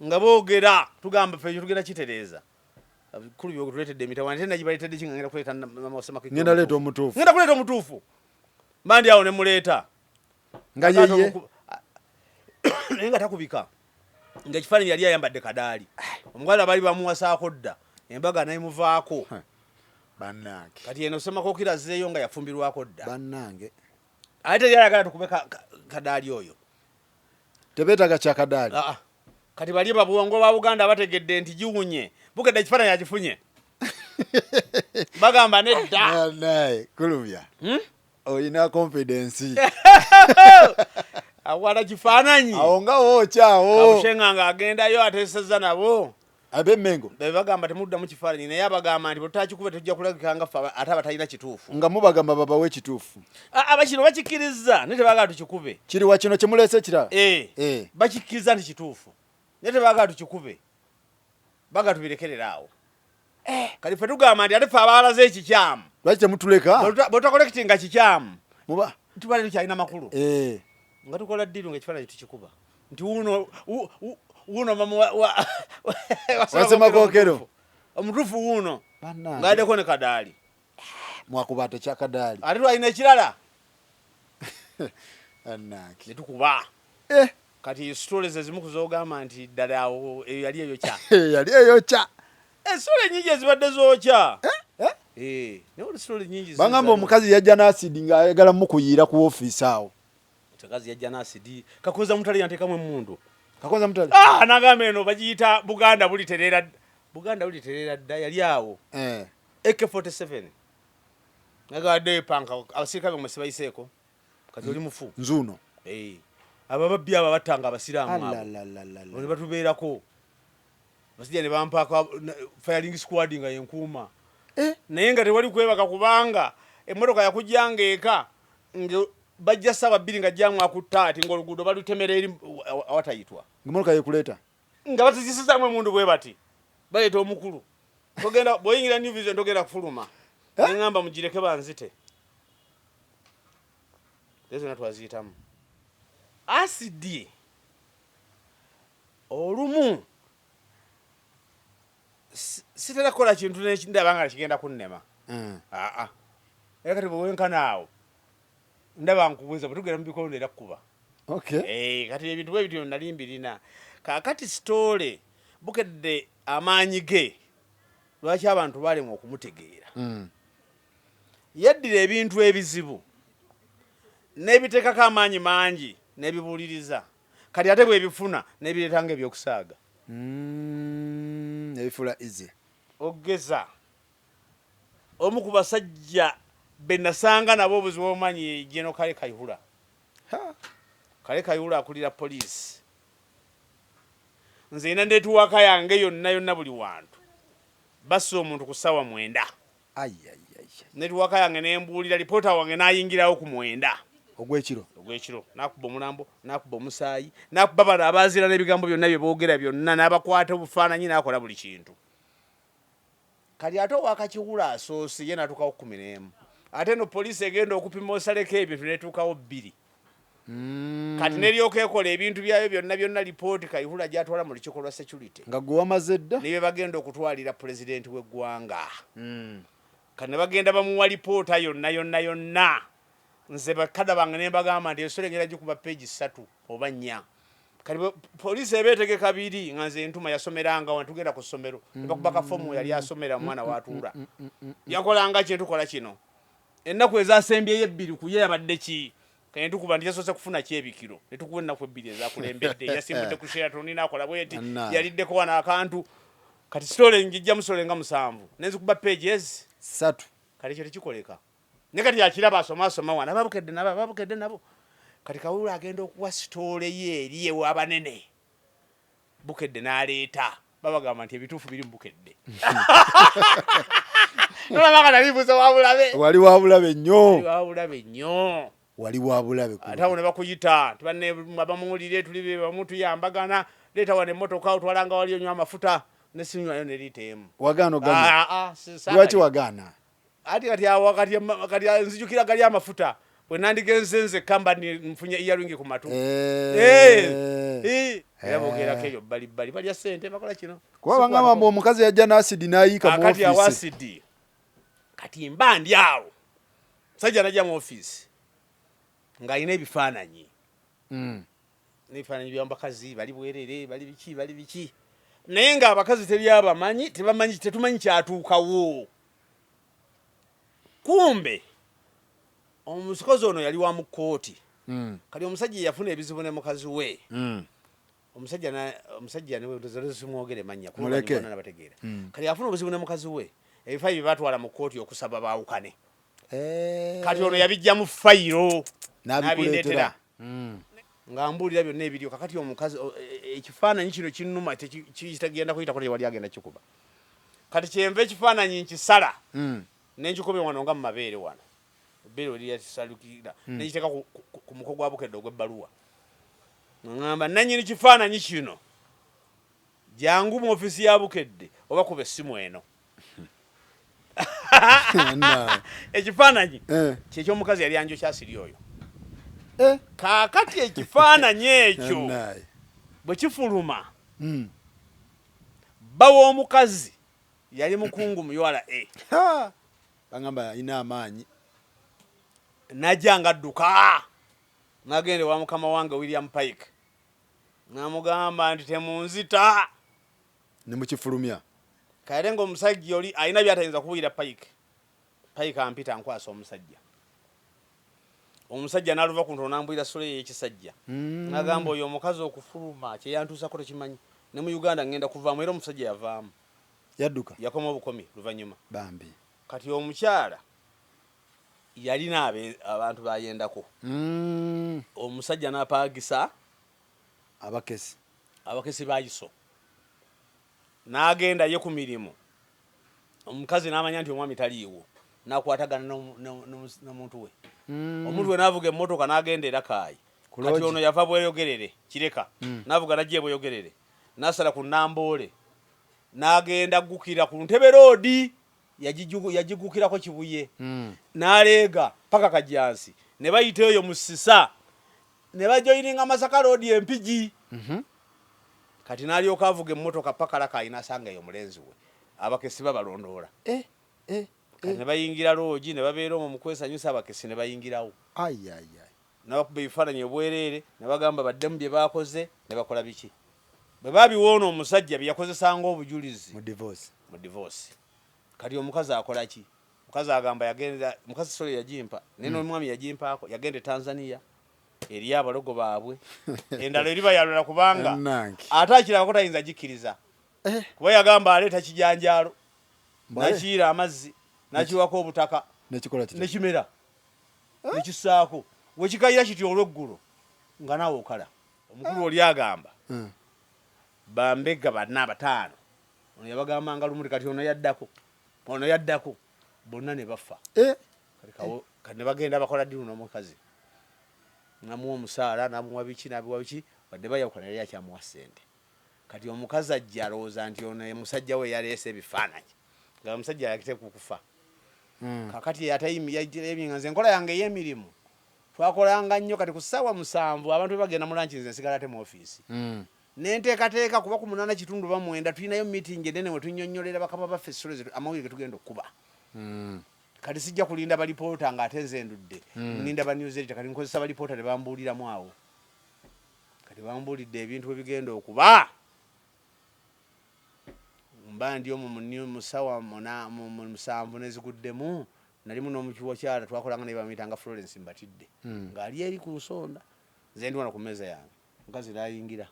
nga boogera tugamba ffe tugenda kitereeza kulu byo tuleetedde emitawaana ate nagibaleetedde kinga ngenda kuleeta mama wa semakokiro ngenda leeta omutuufu ngenda kuleeta omutuufu mbandi awo ne muleeta nga yeye naye nga takubika ng'ekifaananyi yali ayambadde kadaali omukwala baali bamuwasaako dda embaga nayimuvaako bannange kati eno semakokiro azzeeyo nga yafumbirwako dda bannange ate yayagala tukube kadaali oyo tebeetaga kyakadaali kati bali babwongo ba Buganda bategedde nti giwunye bukedde ekifaananyi agifunye bagamba nedda naye kulubya oyina confidence awala kifaananyi awo nga wookyawo Kabushenga ng'agendayo ateesezza nabo ab'Emmengo bagamba temuddamu kifaananyi naye abagamba nti bwetutakikuba tujja kulagika nga ffe ate abatalina kituufu nga mubagamba babawe ekituufu abakino bakikkiriza naye tebaagala tukikube kiri wa kino kyemuleese ekirala bakikkiriza nti kituufu naye tebaagala tukikube baga tubirekerera awo kati ffe tugamba nti ate ffe abalaze ekikyamu lwaki temutuleka bwetutakolekitinga kikyamu muba tubaale tukyalina makulu nga tukola ddiru ng'ekifaananyi tukikuba nti wuuno mama wa semakokero omutuufu wuuno Bana. Ngaddeko ne kadaali. Mwakubate kyakadaali. Ate twalina ekirala. Anaki. Ne tukuba. Kati stories ezimu kuzogamba nti ddala awo yali eyokya. Yali eyokya. Stories nyingi ezibadde zookya. Naye stories nyingi bangamba omukazi yajja n'asidi ng'ayagala mukuyira ku ofiisi awo. Omukazi yajja n'asidi Kakoza Mutale yanteekamu emmundu. Kakoza Mutale? Nagamba eno bagiyita Buganda buliterera dda yali awo. AK-47. Nagadde epanka abasirikale bamwe bayiseeko. Kati oli mufu. Nzuno. Ababbi aba battanga abasiraamu abo. Ne batubeerako. Basijja ne bampaako firing squad nga yenkuuma. Naye nga tewali kwebaka kubanga emmotoka yakujjanga eka nga bajja ssaawa 2 nga jjamwa akutta ati ng'oluguudo balutemera eri awatayitwa. Emmotoka yeekuleeta? Nga batizisizaamu emundu bwe bati. Baleeta omukulu. Togenda bw'oyingira New Vision togenda kufuluma. Ne ngamba mugireke banzite. Ezo na twaziyitamu. Asidi olumu sitera kukola kintu ndaba nga kigenda kunnema. Kati bwe wenkana awo ndaba nkubuuza bwe tugenda mu bikondo era kkuba. Kati ebintu bwe bityo nali mbirina. Kaakati Sitole Bukedde amaanyi ge lwaki abantu balemwa okumutegeera. Yaddira ebintu ebizibu n'ebiteekako amaanyi mangi n'ebibuuliriza. Kati ate bwe bifuna n'ebireetanga ebyokusaaga. Ebifula easy. Ogeza omu ku basajja be nasanga nabo obuzibu obumanyi General Kale Kayihura. Kale Kayihura akulira poliisi. Nze ina ndeetuwaka yange yonna buli wantu. Bassa omuntu ku ssaawa 9. Netuwaka yange nembuulira lipoota wange n'ayingirawo ku 9. Ogw'ekiro n'akuba omulambo n'akuba omusaayi n'akuba bano abaazira n'ebigambo byonna bye boogera byonna n'abakwata obufaananyi n'akola buli kintu. Kati ate owakakiwula asoose ye n'atuukawo 11. Ate no poliisi egenda okupima osaleko ebintu n'etuukawo 2. Kati neryoka ekola ebintu byayo byonna lipooti Kayihura gy'atwala mu lukiiko lwa security. Nga gwe wamaze dda? Ne bye bagenda okutwalira pulezidenti w'eggwanga. Kati ne bagenda bamuwa lipoota yonna. Nze bakadda bange ne mbagamba nti ensolo engenda gikuba peegi 3 oba 4. Kati poliisi ebeetegeka 2 nga nze entuma yasomeranga wano tugenda ku ssomero. Ne bakuba kafomu yali asomera omwana w'atuula. Yakolanga kintu kola kino. Ennaku ezasembyeyo 2 ku ye yabadde ki? Kati netukuba nti yasoose kufuna kyebikiro. Ne tukuba ennaku 2 ezaakulembedde. Yasimbudde ku Sheraton n'akola bweti. Yaliddeko wano akantu. Kati Sitole ngijja musole nga 7. Nenzikuba pages 3. Kati ekyo tekikoleka. Ne kati yakiraba asoma wana babukedde nabo. Kati Kawula agenda okuwa Sitole ye eri ew'abanene. Bukedde n'aleeta. Babagamba nti ebituufu biri mu Bukedde. Nolabanga nalibuuza wabulabe. Wali wabulabe nnyo. Wali wabulabe. Ate awo ne bakuyita. Tibanne abamuwulire tuli be bamu tuyambagana. Leeta wane emmotoka otwalanga wali onywa amafuta. Ne sinywayo ne liiteemu. Wagaana oganya? Lwaki wagaana? Kati nzijukira gali amafuta. Bwe nandigenze nze kambani nfunye earring ku matu. Era boogerako eyo bali balya ssente bakola kino. Kuba bangamba omukazi yajja n'asidi n'ayiika mu ofiisi. Kati awa asidi. Kati mba ndi awo. Musajja najja mu ofiisi. Ng'alina ebifaananyi. N'ebifaananyi by'abakazi bali bwerere bali biki. Naye ng'abakazi tebamanyi tetumanyi kyatuukawo. Kumbe omukozi ono yali wa mu kkooti. Kali omusajja yafuna ebizibu ne mukazi we. Omusajja niwe simwogere mannya kuba nabategeera. Kali yafuna obuzibu ne mukazi we. Ebifayiro bye batwala mu kkooti okusaba baawukane. Kati ono yabijja mu fayiro n'abindeetera. Nga mbuulira byonna ebiryo kakati omukazi ekifaananyi kino kinnuma kitagenda kuyitako tewali agenda kikuba. Kati kyenva ekifaananyi nkisala. N'enkikubye wano nga mu mabeere wano. Ebbeere oli yasalukira. N'ekiteeka ku muko gwa Bukedde ogw'ebbaluwa. Ngamba nannyini kifaananyi kino. Jangu mu ofiisi ya Bukedde oba kuba essimu eno. Ekifaananyi ky'ekyomukazi yali anjo kyasiri oyo. Kaakati ekifaananyi ekyo bwe kifuluma bawa omukazi yali mukungu mu URA bangamba ina amaanyi najja ngadduka nagende wa mukama wange William Pike namugamba nti temunzita ne mukifulumya kale ng'omusajja oli alina byatayinza kubuulira Pike ampita nkwasa omusajja n'aluva ku ntono n'ambulira solo y'ekisajja nagamba oyo omukazi okufuluma kyeyantuusako tekimanyi ne mu Uganda ngenda kuvaamu era omusajja yavaamu yadduka yakoma obukomi luvannyuma bambi kati omukyala yalina abantu bayendako omusajja n'apaagisa abakesi bayiso n'agenda ye ku mirimu omukazi n'amanya nti omwami taliiwo n'akwatagana n'omuntu we omuntu we n'avuga emmotoka n'agenda era kaayi kati ono yava bweyogerere kireka n'avuga najje bweyogerere n'asala ku Namboole n'agenda gukira ku Ntebe roodi yagigukirako Kibuye n'aleega paka Kajjansi ne bayita eyo mu Sisa ne bajoyininga Masaka roodi Empigi kati n'alyoka avuga emmotoka paka Lakayi n'asanga eyo mulenzi we abakesi babalondoola ne bayingira loogi ne babeera omwo mu kwesanyusa abakesi ne bayingirawo n'abakuba ebifaananyi obwereere ne bagamba baddemu bye baakoze ne bakola biki bwe babiwoona omusajja bye yakozesanga obujulizi mu divorce kati omukazi akola ki mukazi agamba yagenda mukazi sole yagimpa nene omwami yagimpaako yagenda Tanzania eri abalogo baabwe endala eri bayalula kubanga ate akirako tayinza gikkiriza kuba yagamba aleeta kijanjaalo nakiira amazzi nakiwako obutaka nekimera nekisaako wekikayira kiti olweggulo nga naawe okala omukulu oli agamba bambega banna abataano ono yabagambanga lumuli kati ono yaddako bonna ne bafa kati ne bagenda bakola ddiru n'omukazi namuwa omusaala namuwa biki nabiwa biki wadde bayawukana yali akyamuwa ssente kati omukazi ajja alowooza nti ono musajja we yaleese ebifaananyi nga omusajja yakite kukufa kakati atayimyaebinga nze enkola yange ey'emirimu twakolanga nnyo kati ku ssaawa 7 abantu bagenda mu lanchi nze nsigala ate mu ofiisi nenteekateeka kuba ku 8.9 tulinayo meeting enene we tunnyonnyolera bakama baffe essolo amawulire ge tugenda okkuba kati sijja kulinda balipoota ng'ate nze ndudde nlinda ba news editor kati nkozesa balipoota ne bambuuliramu awo kati bambuulidde ebintu bwe bigenda okuba mba ndi omwo mu ssaawa 7 neziguddemu nalimu n'omukiwakyala twakolanga naye bamuyitanga Florence Mbatidde ng'ali eri ku nsonda nze ndi wano ku mmeeza yange mukazi n'ayingira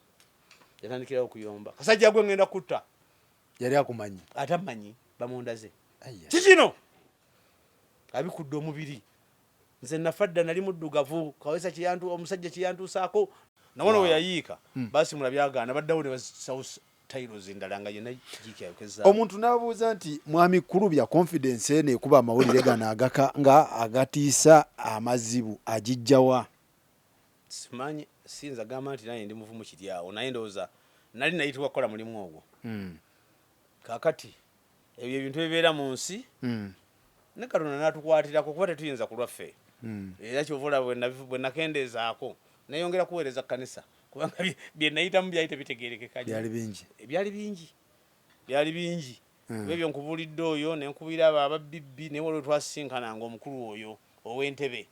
yatandikirawo okuyomba kasajja gwe ngenda kutta yali akumanyi atamanyi bamundaze kikino abikudde omubiri nze nafadda nali muddugavu kawesa omusajja kiyantuusaako nawono we yayiika basimula byagaana baddawo ne South Tailos endala nga yena gikyayokeza omuntu n'abuuza nti mwami Kulubya confidence ene ekuba amawulire gano agaka nga agatiisa amazibu agijjawa simanyi sinza gamba nti naye ndi muvumu kiri awo naye ndowooza nali nayitibwa kukola mulimu ogwo kakati ebyo ebintu ebibeera mu nsi ne Katonda n'atukwatirako kuba tetuyinza ku lwaffe era kyovula bwe nakendeezaako nayongera kuweereza kkanisa kubanga bye nayitamu byali tebitegeerekeka byali bingi ebyo nkubuulidde oyo ne nkubira abo ababibbi naye waliwo twasinkananga omukulu oyo ow'entebe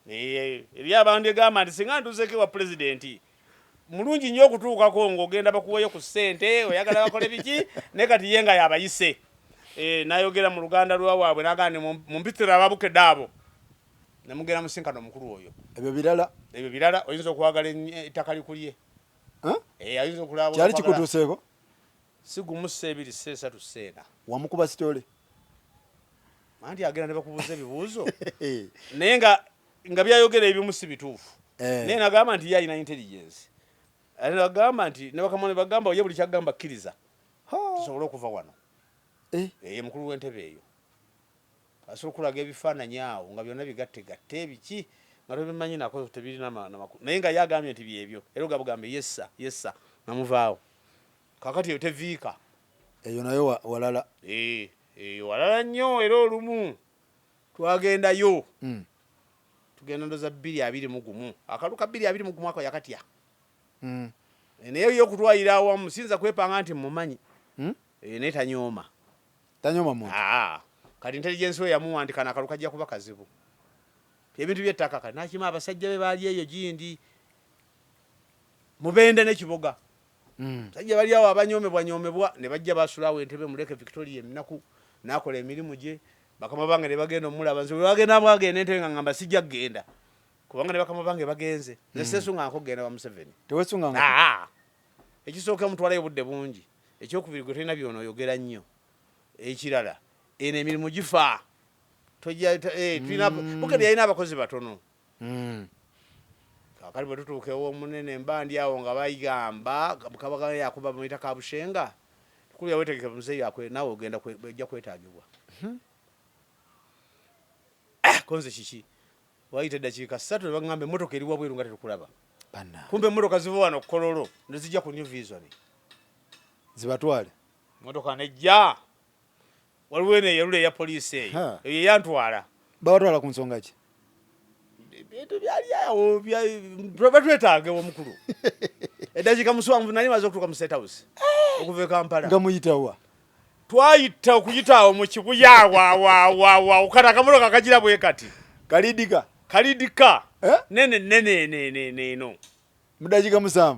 eri abantu egamba nti singa ntuuseeko ewa pulezidenti mulungi nnyo okutuukako ng'ogenda bakuweyo ku ssente oyagala bakole biki naye kati ye nga yabayise nayogera mu luganda lwawaabwe nagamba mumpitira ababukedde abo nemugenda musinkana omukulu oyo ebyo birala oyinza okwagala ettaka likulye ayinza okulaba kyali kikutuuseeko si gumu 2 3 4 wamukuba sitole anti agenda ne bakubuuza ebibuuzo naye nga byayogera ebimu si bituufu naye nagamba nti ye alina intelligence ate nagamba nti ne bakamone bagamba oye buli kyagamba kkiriza tusobole okuva wano mukulu w'entebe eyo asobola okulaga ebifaananyi awo nga byonna bigattegatte ebiki nga tobimanyi nako tebirina makulu naye nga yagambye nti byebyo era ogabugambe yessa namuvaawo kakati eyo teviika eyo nayo walala walala nnyo era olumu twagendayo tugenda ndoza 221 akaluka 221 ako yakatya naye yo okutwalira awamu sinza kwepanga nti mumanyi naye tanyooma tanyoma muntu kati intelligence we yamuwandika nakalu kajja kuba kazibu ebintu byettaka kati nakima abasajja be baali eyo gindi mubende n'ekiboga sajja bali awo abanyomebwa ne bajja basulawo entebe muleke Victoria eminaku nakola emirimu gye bakama bange ne bagenda omulaba nze bagenda mwagenda entebe nga ngamba sijja kgenda kubanga ne bakama bange bagenze nesesunga nkogenda wa Museveni tewesunga ekisooka mutwalayo budde bungi ekyokubiri gwe tolina byona oyogera nnyo ekirala eno emirimu gifa bukedi yalina abakozi batono kakali bwe tutuuka ew'omunene embandi awo nga bayigamba kabaka yakuba bamuyita kabushenga tukulu yawetegeka muzeeyi nawe ogenda ojja kwetaagibwa konze kiki wayita eddakiika 3 ne bagamba emmotoka eri wabweru nga tetukulaba kumbe emmotoka ziva wano Kololo nezijja ku New Vision zibatwale emmotoka nejja waliwo neyalula eya poliisi eyo eyo yantwala babatwala ku nsonga ki bintu byali awo batwetaaga omukulu eddakiika muswanvu nali maze okutuuka mu State House okuva e Kampala nga muyitawa twayita okuyitaawo mu kibuya okata akamotoka kagira bwe kati kalidika neno mudakiika 7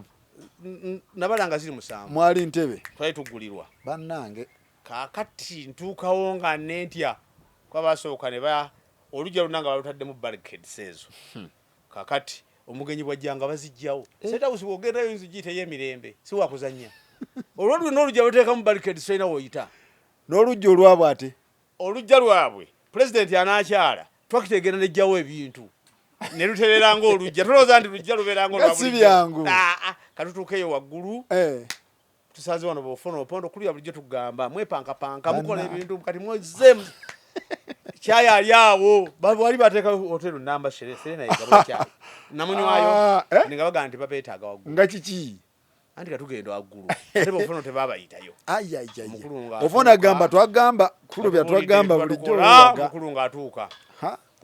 nabalanga ziri 7 mwali ntebe twali tuggulirwa bannange kakati ntuukawo nga nentya kwabasooka ne olujja lunanga balutaddemu barricades ezo kakati omugenyi bwajjanga bazijjawo State House bwogendayo nzigiyita y'emirembe si wakuzannya olwolwo n'olujja luteekamu barricades tolina woyita n'olujja olwabwe ate olujja lwabwe pulezidenti anaakyala twakitegera nejjawo ebintu ne lutereranga olujja tolowooza nti lujja lubeeranga olwabyangu katutuukeyo waggulu tusanze wano bwofuna opondo kulya bulijjo tugamba mwepankapanka mukola ebintu kati mwezemu kyaya ali awo wali bateeka hotelu namba Serena yegabula namunywayo ninga baga nti babeetaaga waggulu nga kiki anti katugenda waggulu ate bofuna tebabayitayo ofuna gamba twagamba kulubya twagamba bulijjo mukulu ng'atuuka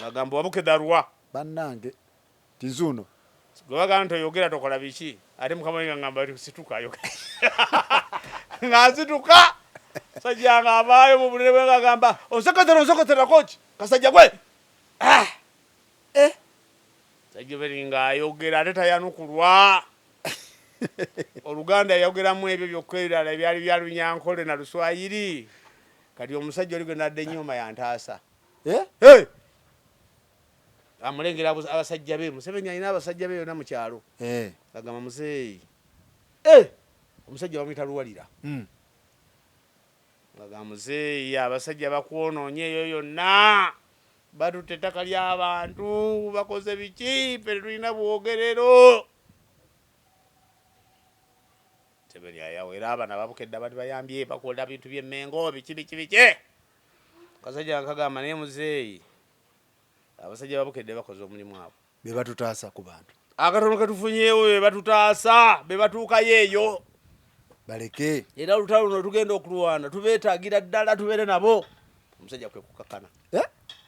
ngagamba wabuke darwa bannange tizuno gwe bagamba nti oyogera tokola biki ate mukama wenga ngamba situkayo ng'azituka sajja ng'avaayo mu bunene bwe ngagamba onsokotera koki kasajja gwe sajja beri ng'ayogera ate tayanukulwa Oluganda yayogeramu ebyo byokwerala ebyali bya Lunyankole na Luswayiri kati omusajja oli gwe nadde ennyuma yantaasa amulengera abasajja be Museveni alina abasajja be yonna mu kyalo agamba muzeeyi omusajja bamuyita Luwalira agamba muzeeyi abasajja bakwonoonye eyo yonna batutte ettaka ly'abantu bakoze biki ffe tulina bwogerero Museveni ayawera abana babukedde abati bayambye bakola bintu by'emmengo biki kasajja nkagamba naye muzeeyi abasajja babukedde bakoze omulimu abo be batutaasa ku bantu akatono ketufunyeewo be batutaasa be batuukayo eyo baleke era olutalo luno tugenda okulwana tubeetaagira ddala tubeere nabo omusajja kwe kukakana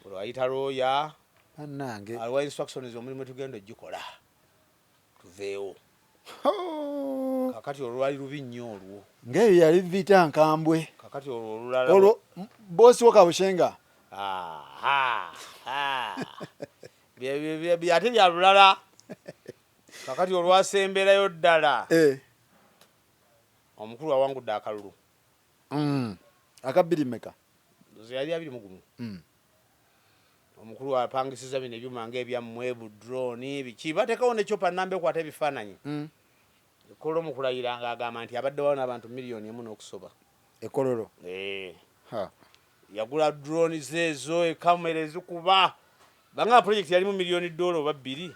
olwayita looya bannange aliwa instructions omulimu tugenda ogikola tuveewo kakati olwali lubi nnyo olwo ng'eyo yali vita nkambwe kakati olwo olulala olwo boosi wo Kabushenga ate bya lulala kakati olwasemberayo ddala omukulu awangudde akalulu aka 2 meka yali 21 omukulu apangisiza bino ebyuma ng'ebyamwebu drone biki bateekawo nekyopa nnamba ekwata ebifaananyi ekkololo mu kulayira ng'agamba nti abaddewo n'abantu 1 miliyoni n'okusoba ekkololo yagula drone ezo ekamera ezikuba banga project yalimu $1 million oba 2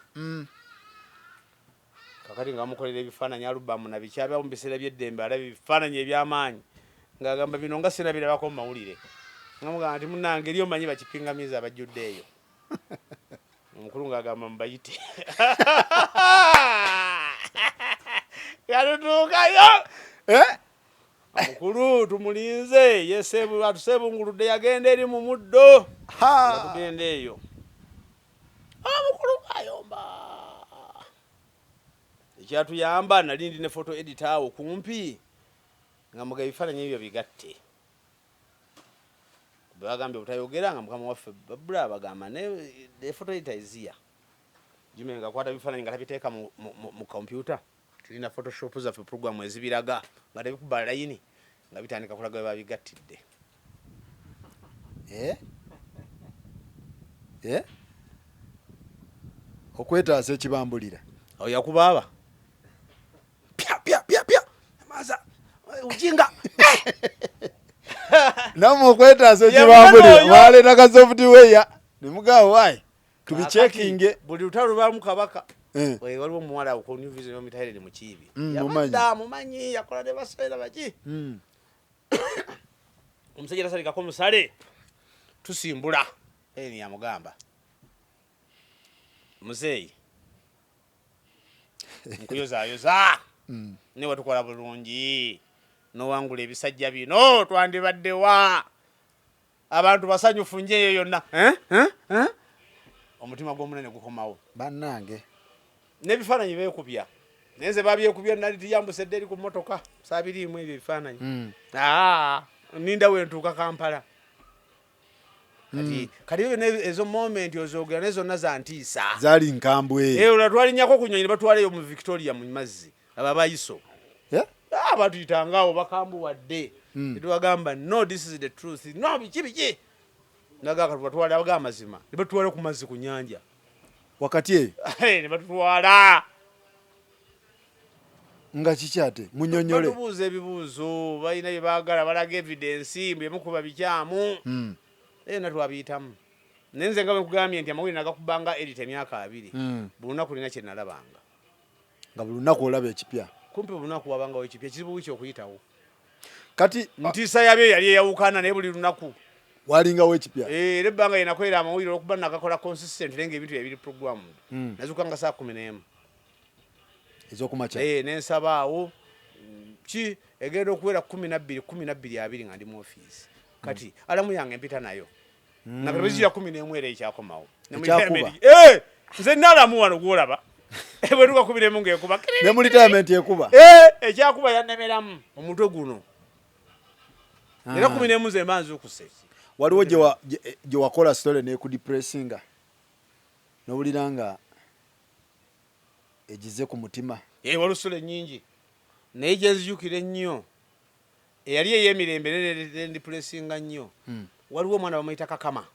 kakati nga mukolera ebifaananyi alubamu na bikyabyawo mu biseera by'eddembe alaba ebifaananyi eby'amaanyi ng'agamba bino nga sinabirabako mu mawulire ngamugamba nti munnange eri omanyi bakipingamiza abajjudde eyo omukulu ng'agamba mubayite yatutuukayo omukulu tumulinze atusebunguludde yagenda eri mu muddo tugenda eyo omukulu ayomba ekyatuyamba nali ndi ne photo editor awo kumpi nga muga ebifaananyi ebyo bigatte bagambye butayogera nga mukama waffe babula bagamba ne photo itaizia Jimmy nga kwata bifaananyi nga tabiteeka mu computer tulina photoshop zaffe program ezibiraga nga tabikuba layini nga bitandika kulaga bwe babigattidde okwetaasa ekibambulira yakubaaba pya maza ujinga namwe okwetaasa ekibambulira mwaleeta ka software ne mugamba wayi tubicekinge buli lutalo lubamu kabaka waliwo omuwala ku New Vision Omitaire mu Kiibi yabadda mumanyi yakola ne baseera baki omusajja tasalikako omusale tusimbula ni yamugamba muzeeyi nkuyozayoza ne watukola bulungi nowangula ebisajja bino twandibaddewa abantu basanyufu njeeyo yonna omutima gw'omunene gukomawo bannange n'ebifaananyi beekubya naye nze babyekubya nali tiyambusedde eri ku mmotoka saabiriimu ebyo ebifaananyi ninda wentuuka Kampala kati ezo moment ozoogera naye zonna za ntiisa zaali nkambwe olatwalinnyako ku nyonyi ne batwalayo mu Victoria mu mazzi abo abayiso batuyitangaawo bakambuwadde netubagamba no this is the truth no biki nagaka tubatwala abaga amazima ne batwala ku mazzi ku nyanja wakati eyo ne batwala nga kikyate munyonyole batubuuza ebibuuzo balina bye baagala balaga evidence bye mukuba bikyamu natwabiyitamu naye nze nga bwe nkugambye nti amawulire nagakubanga edit emyaka 2 buli lunaku lina kye nalabanga nga buli lunaku olaba ekipya kumpi buli lunaku wabangawo ekipya kizibu ki okuyitawo kati ntiisa yabyo yali eyawukana naye buli lunaku walingawo ekipya era ebbanga yenakolera amawulire okuba nagakola consistent nenga ebintu ebiri program nazuka nga saa 11 ezokumakya nensabaawo ki egenda okuwera 12 nga ndi mu office kati alamu yange mpita nayo nakabizira 11 era ekyakomawo nze nalamu wano gwolaba bwetuka 11 ngekuba ne mu retirement ekuba ekyakuba yannemeramu omutwe guno era 11 ze manzi okuse waliwo gye wakola story nekudepressinga nowulira nga egize ku mutima waliwo story nyingi naye gyenzijukira ennyo eyali ey'emirembe nendipressinga nnyo waliwo omwana bamuyita Kakama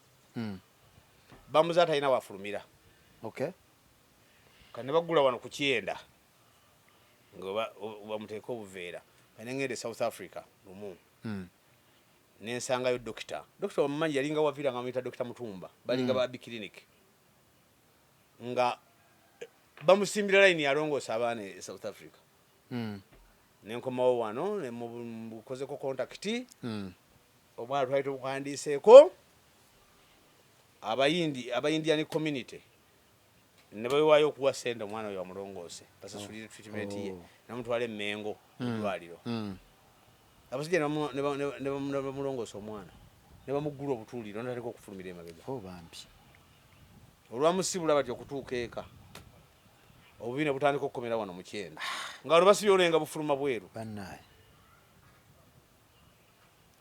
bamuza talina wafulumira kane bagula wano ku Kyenda nga bamuteeka obuveera anengende South Africa lumu nensangayo dokita wamumanyi yalinga wavira nga bamuyita Dr. Mutumba balinga babi clinic nga bamusimbira line yalongoosa abaana e South Africa nenkomawo wano nemukozeko contact omwana twaite okuhandiiseeko abayindian community ne bayiwaayo okuwa sente omwana oyo amulongoose basasulire treatment ye namutwala Emmengo eddwaliro abasajja ne bamulongoosa omwana ne bamugula obutuuliro nataleka okufulumira emabega olwamusibula batyo okutuuka eka obubiina butandika okukomera wano mu Kyenda nga lubasibye olenga bufuluma bweru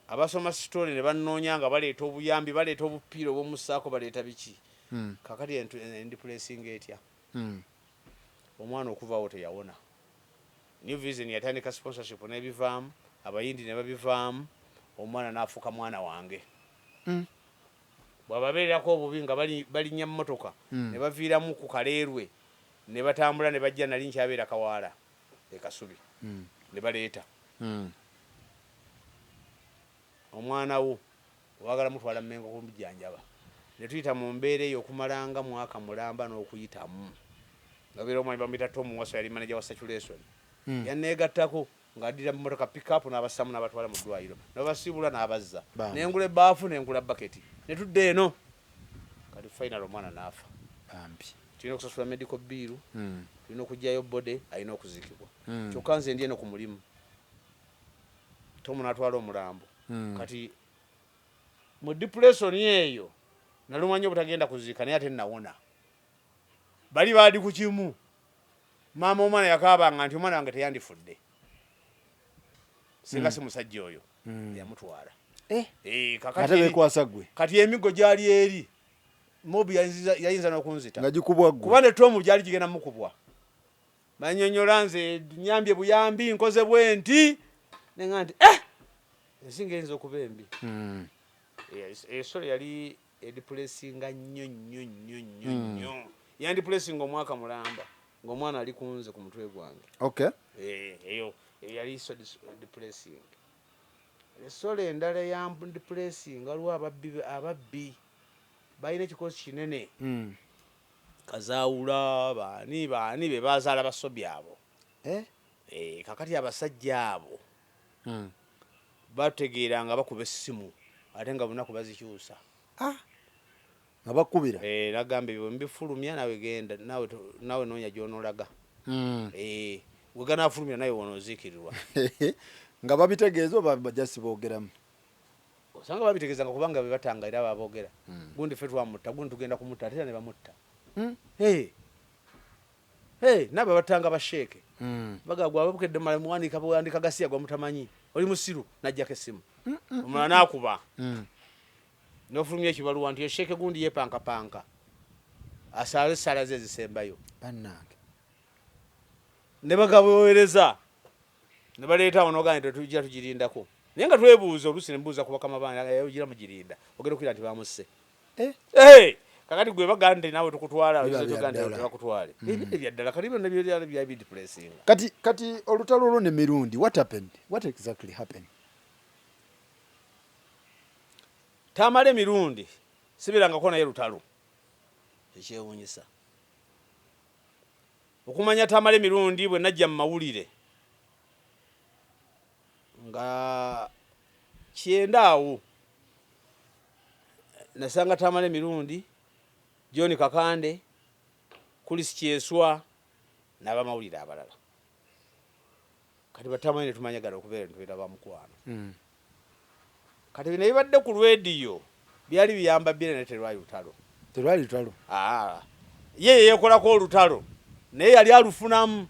abasoma story ne bannoonya nga baleeta obuyambi baleeta obupiira obw'omusaako baleeta biki kakati endipressinga etya omwana okuvaawo teyawona New Vision yatandika sponsorship n'ebivaamu abayindi ne babivaamu omwana n'afuuka mwana wange bwababeererako obubi nga balinnya mmotoka ne baviiramu ku Kaleerwe ne batambula ne bajja nali nkyabeera Kawaala ekasubi ne baleeta omwana wo wagala mutwala Mmengo kumujjanjaba ne tuyita mu mbeera eyo okumalanga mwaka mulamba n'okuyitamu ngabeera omwami bamuyita Tom Waso yali manager wa saturation yanneegattako ng'addira mu mmotoka pick-up n'abassamu n'abatwala mu ddwaliro n'abasiibula n'abazza nengula ebbaafu nengula baketi ne tudde eno kati final omwana n'afa tulina okusasula medical bill tulina okugjayo bode alina okuzikibwa kyokka nze ndi eno ku mulimu Tom n'atwala omulambo kati mu depression eyo nalumanya obutagenda kuziika naye ate nawona bali baadi ku kimu maama omwana yakaabanga nti omwana wange teyandifudde singa si musajja oyo yamutwala ate bekwasa gwe kati emigo gyali eri mobi yayinza n'okunzita nga gikubwa gwe kuba ne tomu gyali gigenda mukubwa banyonyola nze nyambye buyambi nkoze bwenti nenga nti ensinga eyinza okuba embi esolo yali edipulesinga nnyo yandipulesinga omwaka mulamba ng'omwana ali kunze ku mutwe gwange eyo yali so depressing esolo endala eyamdipulesinga waliwo ababbi balina ekikosi kinene kazaawula baani be bazaala basobi abo kakati abasajja abo bategeera nga bakuba essimu ate nga bunaku bazikyusa nga bakubira nagamba ebyo mbifulumya nawe genda nawe noonya gy'onoolaga weganafulumya nawe wonooziikirirwa nga babitegeeza oba bajasi boogeramu osanga babitegeeza nga kubanga bebatanga era baboogera gundi ffe twamutta gundi tugenda kumutta ate era ne bamutta nabe batanga basheeke bagagwa ababukedde mala muwandika buwandika gasiya gwa mutamanyi oli musiru najjako essimu omulala naakuba n'ofulumya ekibaluwa nti esheeke gundi yepankapanka asaale essala ze ezisembayo bannange ne bagabowereza ne baleetawo n'ogamba nti tujja tugirindako naye nga twebuuza oluusi ne mbuuza ku bakama bange ogira mugirinda ogenda okwira nti bamusse kakati gwe bagaa nti naawe tukutwala bakutwale ebyo ddala kati byonna byali bidipulesinga kati olutalo olwo ne mirundi what happened what exactly happened tamale mirundi sibirangako naye lutalo ekyewuunyisa okumanya tamale mirundi bwe najja mu mawulire nga kyenda awo nasanga tamale mirundi John Kakande Kulisi Kyeswa n'abamawulire abalala kati batamale tumanya gala okubeera ntubera bamukwano kati bino ebibadde ku lwediyo byali biyamba byenene terwali lutalo ye yeekolako olutalo naye yali alufunamu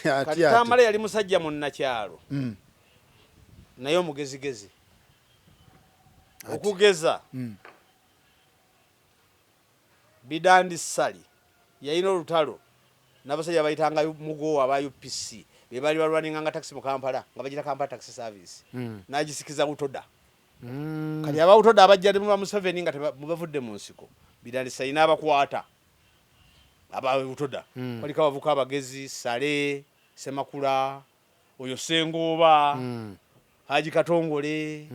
kati tamale yali musajja munnakyalo naye omugezigezi okugeza Bidandi Sali yalina olutalo n'abasajja bayitanga mugowa aba UPC be bali balwaninganga taxi mu Kampala nga bagira Kampala taxi service n'agisikiza butoda kati aba butoda abajja mu Museveni nga tebavudde mu nsiko Bidandi Sali n'abakwata aba butoda baliko abavuka abagezi Sale Semakula oyo Sengoba Haji Katongole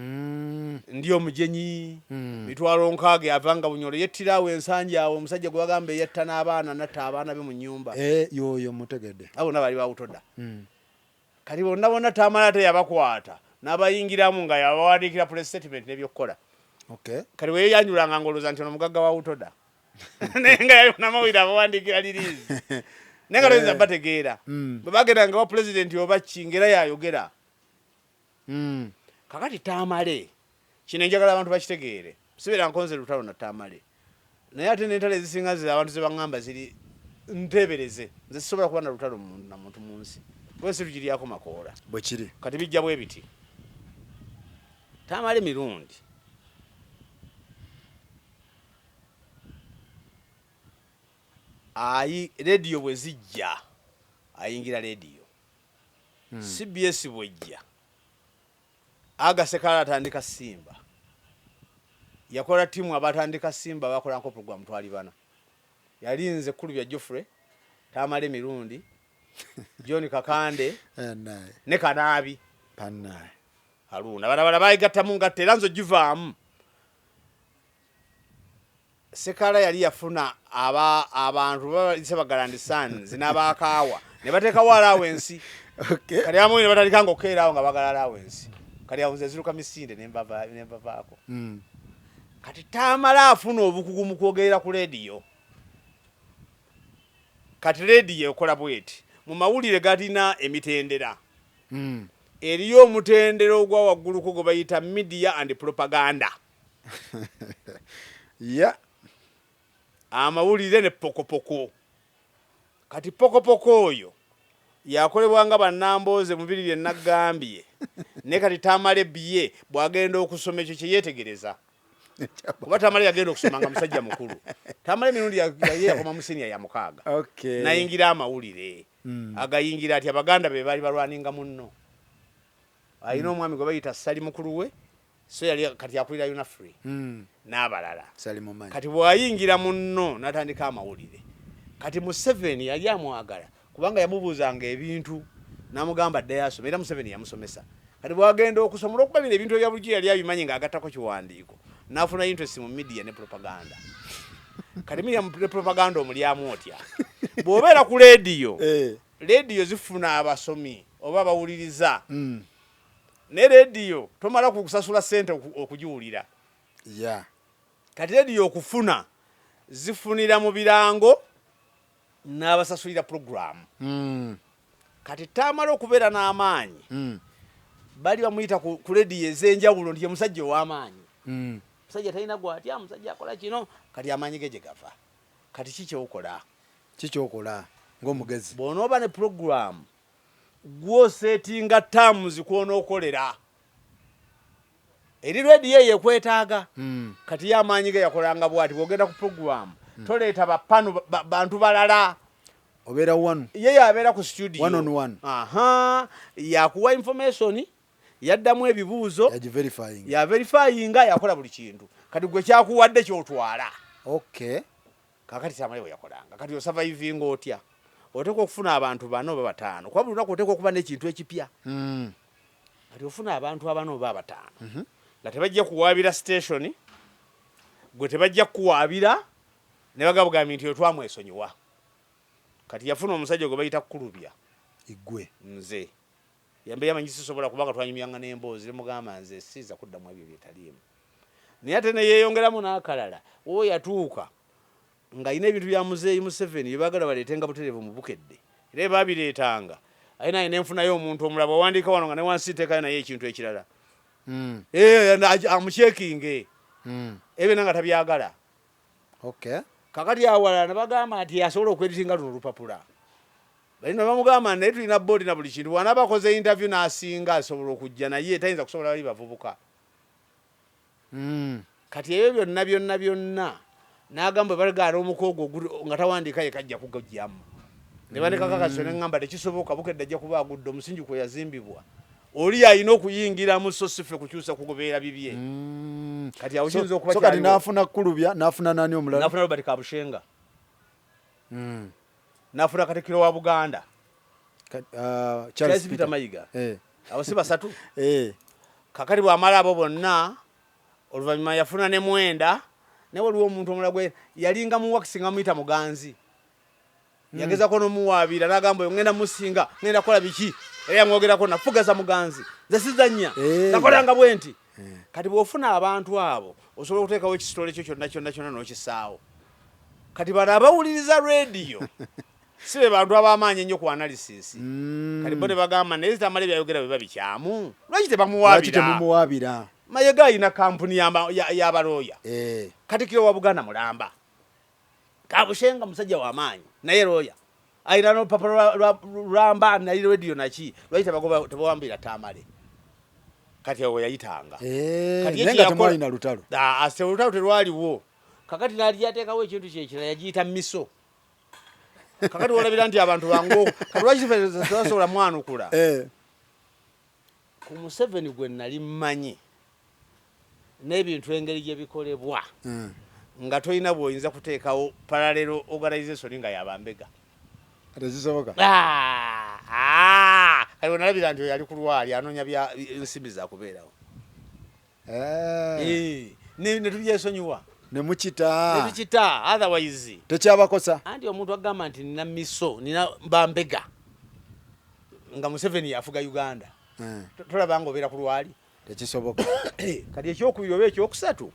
ndiyo mujenyi mitwalo nkage avanga bunyolo yettirawo ensanja awo omusajja gwe bagambe yetta n'abaana natta abaana be mu nnyumba yoyo mutegedde abo nabali bawutoda kati bonna tamala te yabakwata n'abayingiramu nga yabawandiikira press statement n'ebyokukola kati we yanjulanga ngoloza nti ono mugagga wa wutoda nenga yalina mawulire abawandiikira lirizi nenga toyinza bategeera bwe bagendanga wa president oba kingera yayogera kakati tamale kino njagala abantu bakitegeere sibera nkonze lutalo na tamale naye ate n'entalo ezisinga ziri abantu ze baŋŋamba ziri nteebereze nze sisobola kuba na lutalo na muntu mu nsi bwesi tugiryako makoola bwe kiri kati bijja bwe biti tamale mirundi rediyo bwe zijja ayingira rediyo CBS bwejja Agasekala atandika Simba yakola timu abatandika Simba bakola nko program twali bana yalinze kulu bya Joffrey tamale mirundi John Kakande ne Kanabi pannaye Haruna barabara bayigatta munga teranzo jivaamu Sekala yali yafuna abantu balise bagalandi Suns n'abakaawa ne bateka wala wensi kali amu ne batandika ngokeerawo nga bagalala wensi kali awuze ziruka misinde nembavaako kati tamala afuna obukugu mu kwogerera ku rediyo kati rediyo ekola bweti mu mawulire gatina emitendera eriyo omutendera ogwa waggulu ko gwe bayita media and propaganda amawulire ne pokopoko kati pokopoko oyo yakolebwanga bannambooze mu biri bye nagambye ne kati Tamale BA bwagenda okusoma ekyo kye yetegereza kuba Tamale yagenda okusoma nga musajja mukulu. Tamale mirundi yakoma mu senior ya mukaaga. Okay. Nayingira amawulire agayingira ati abaganda be bali balwaninga munno. Ayina omwami gwe bayita Sali mukulu we so yali kati akulira UNAFRI n'abalala. Sali mumanyi. Kati bwayingira munno natandika amawulire. Kati Museveni yali amwagala kubanga yamubuuzanga ebintu namugamba dayasoma era Museveni yamusomesa. Kati bwagenda okusoma okubabira ebintu ebya bulijjo yali abimanyi ng'agattako kiwandiiko n'afuna interest mu media ne propaganda. Kati media ne propaganda omulyamu otya bw'obeera ku radio radio zifuna abasomi oba abawuliriza ne radio tomala kusasula sente okugiwulira. Kati radio okufuna zifunira mu birango n'abasasulira program. Kati Tamale okubeera n'amaanyi bali bamuyita ku radio ez'enjawulo nti musajja ow'amaanyi. Musajja talina gwatya musajja akola kino kati amaanyi ge gye gava. Kati kikyokola ng'omugezi bw'onooba ne program gw'osetinga terms kw'onookolera eri radio eyo ekwetaaga. Kati ye amaanyi ge yakolanga bw'ati bw'ogenda ku program toleeta bapano bantu balala obeera wanu ye abeera ku studio one on one. yakuwa information yaddamu ebibuuzo ya verifyinga yakola buli kintu. Kati gwe kyakuwadde kyotwala. Kakati Tamale bwe yakolanga kati osurviving otya oteeka okufuna abantu 4 oba 5 kuba buli lunaku oteeka okuba n'ekintu ekipya. Kati ofuna abantu 4 oba 5 nga tebajja kuwaabira station gwe tebajja kuwaabira ne bagabugambye nti otwamwesonyiwa. Kati yafuna omusajja gwe bayita Kulubya igwe nze yambe yamanyi sisobola kubanga twanyumyanga n'emboozi mugamba nze siza kuddamu ebyo byetaliimu. Naye ate ne yeeyongeramu n'akalala oyo yatuuka nga ina ebintu bya muzeeyi Museveni bye baagala baleetenga butereevu mu bukedde era baabireetanga ayina nenfunayo omuntu omulaba owandiika wano nga ne wansi teekayo naye ekintu ekirala amucekinge ebyo nanga tabyagala. Kakati awalala ne bagamba nti asobola okweditinga luno olupapula. Balina bamugamba naye tulina boodi na buli kintu bw'anaaba akoze interview n'asinga asobola okujja naye tayinza kusobola bali bavubuka. Kati ebyo byonna n'agamba balagaana omukoogo nga tawandiika ye kajja kugajjamu. Ne bandika kakasio ne ngamba tekisoboka bukedde ajja kuba agudde omusingi kwe yazimbibwa. Oli alina okuyingiramu so sife kukyusa kugoberera bibye. Kati awo kiyinza okuba kati n'afuna Kulubya n'afuna nani omulala n'afuna Robert Kabushenga n'afuna Katikkiro wa Buganda Charles Peter Mayiga abo si basatu. Kakati bw'amala abo bonna oluvannyuma yafuna ne Mwenda ne waliwo omuntu omulala gwe yalinga mu wakisi nga muyita Muganzi yagezako n'omuwaabira n'agamba ngenda musinga ngenda kola biki era yamwogerako nafugaza Muganzi nze sizannya nakolanga bwenti. Kati bw'ofuna abantu abo osobola okuteekawo ekisitole ekyo kyonna n'okisaawo. Kati bano abawuliriza radio si be bantu ab'amaanyi ennyo ku analysis. Kati bo ne bagamba naye Tamale byayogera biba bikyamu lwaki tebamuwaabira. Mayiga alina kampuni y'abalooya Katikkiro wa Buganda mulamba Kabushenga musajja w'amaanyi naye looya alina n'olupapula lulamba naye radio naki lwaki tebawambira Tamale. Kati awo yayitanga nenga temwalina lutalo olutalo terwaliwo. Kakati naali yateekawo ekintu kyekirala yagiyita miso. Kakati olabira nti abantu bangu kati lwaki tebasobola mwanukula. Ku Museveni gwe nali mmanyi n'ebintu engeri gye bikolebwa nga tolina bw'oyinza kuteekawo parallel organization nga yabambega tezisoboka. Kati nalabira nti yali ku lwali anoonya bya ensimbi za kubeerawo. Ne tubyesonyiwa ne mukita otherwise tekyabakosa. Anti omuntu agamba nti nina miso nina mbambega nga Museveni yafuga Uganda tolaba nga obeera ku lwali tekisoboka. Kati ekyokubiri oba ekyokusatu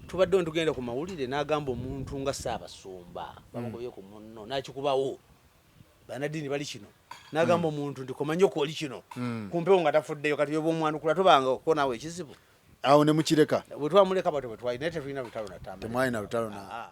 tubadde ntugenda ku mawulire n'agamba omuntu nga Ssaabasumba bamugobye ku munno n'akikubawo banadini bali kino n'agamba omuntu nti komanye okoli kino kumpewo nga tafuddeyo kati yoba omwanukula tobanga ko naawe ekizibu awo ne mukireka bwe twamuleka bato bwe twalina tetulina lutalo na Tamale. Temwalina lutalo na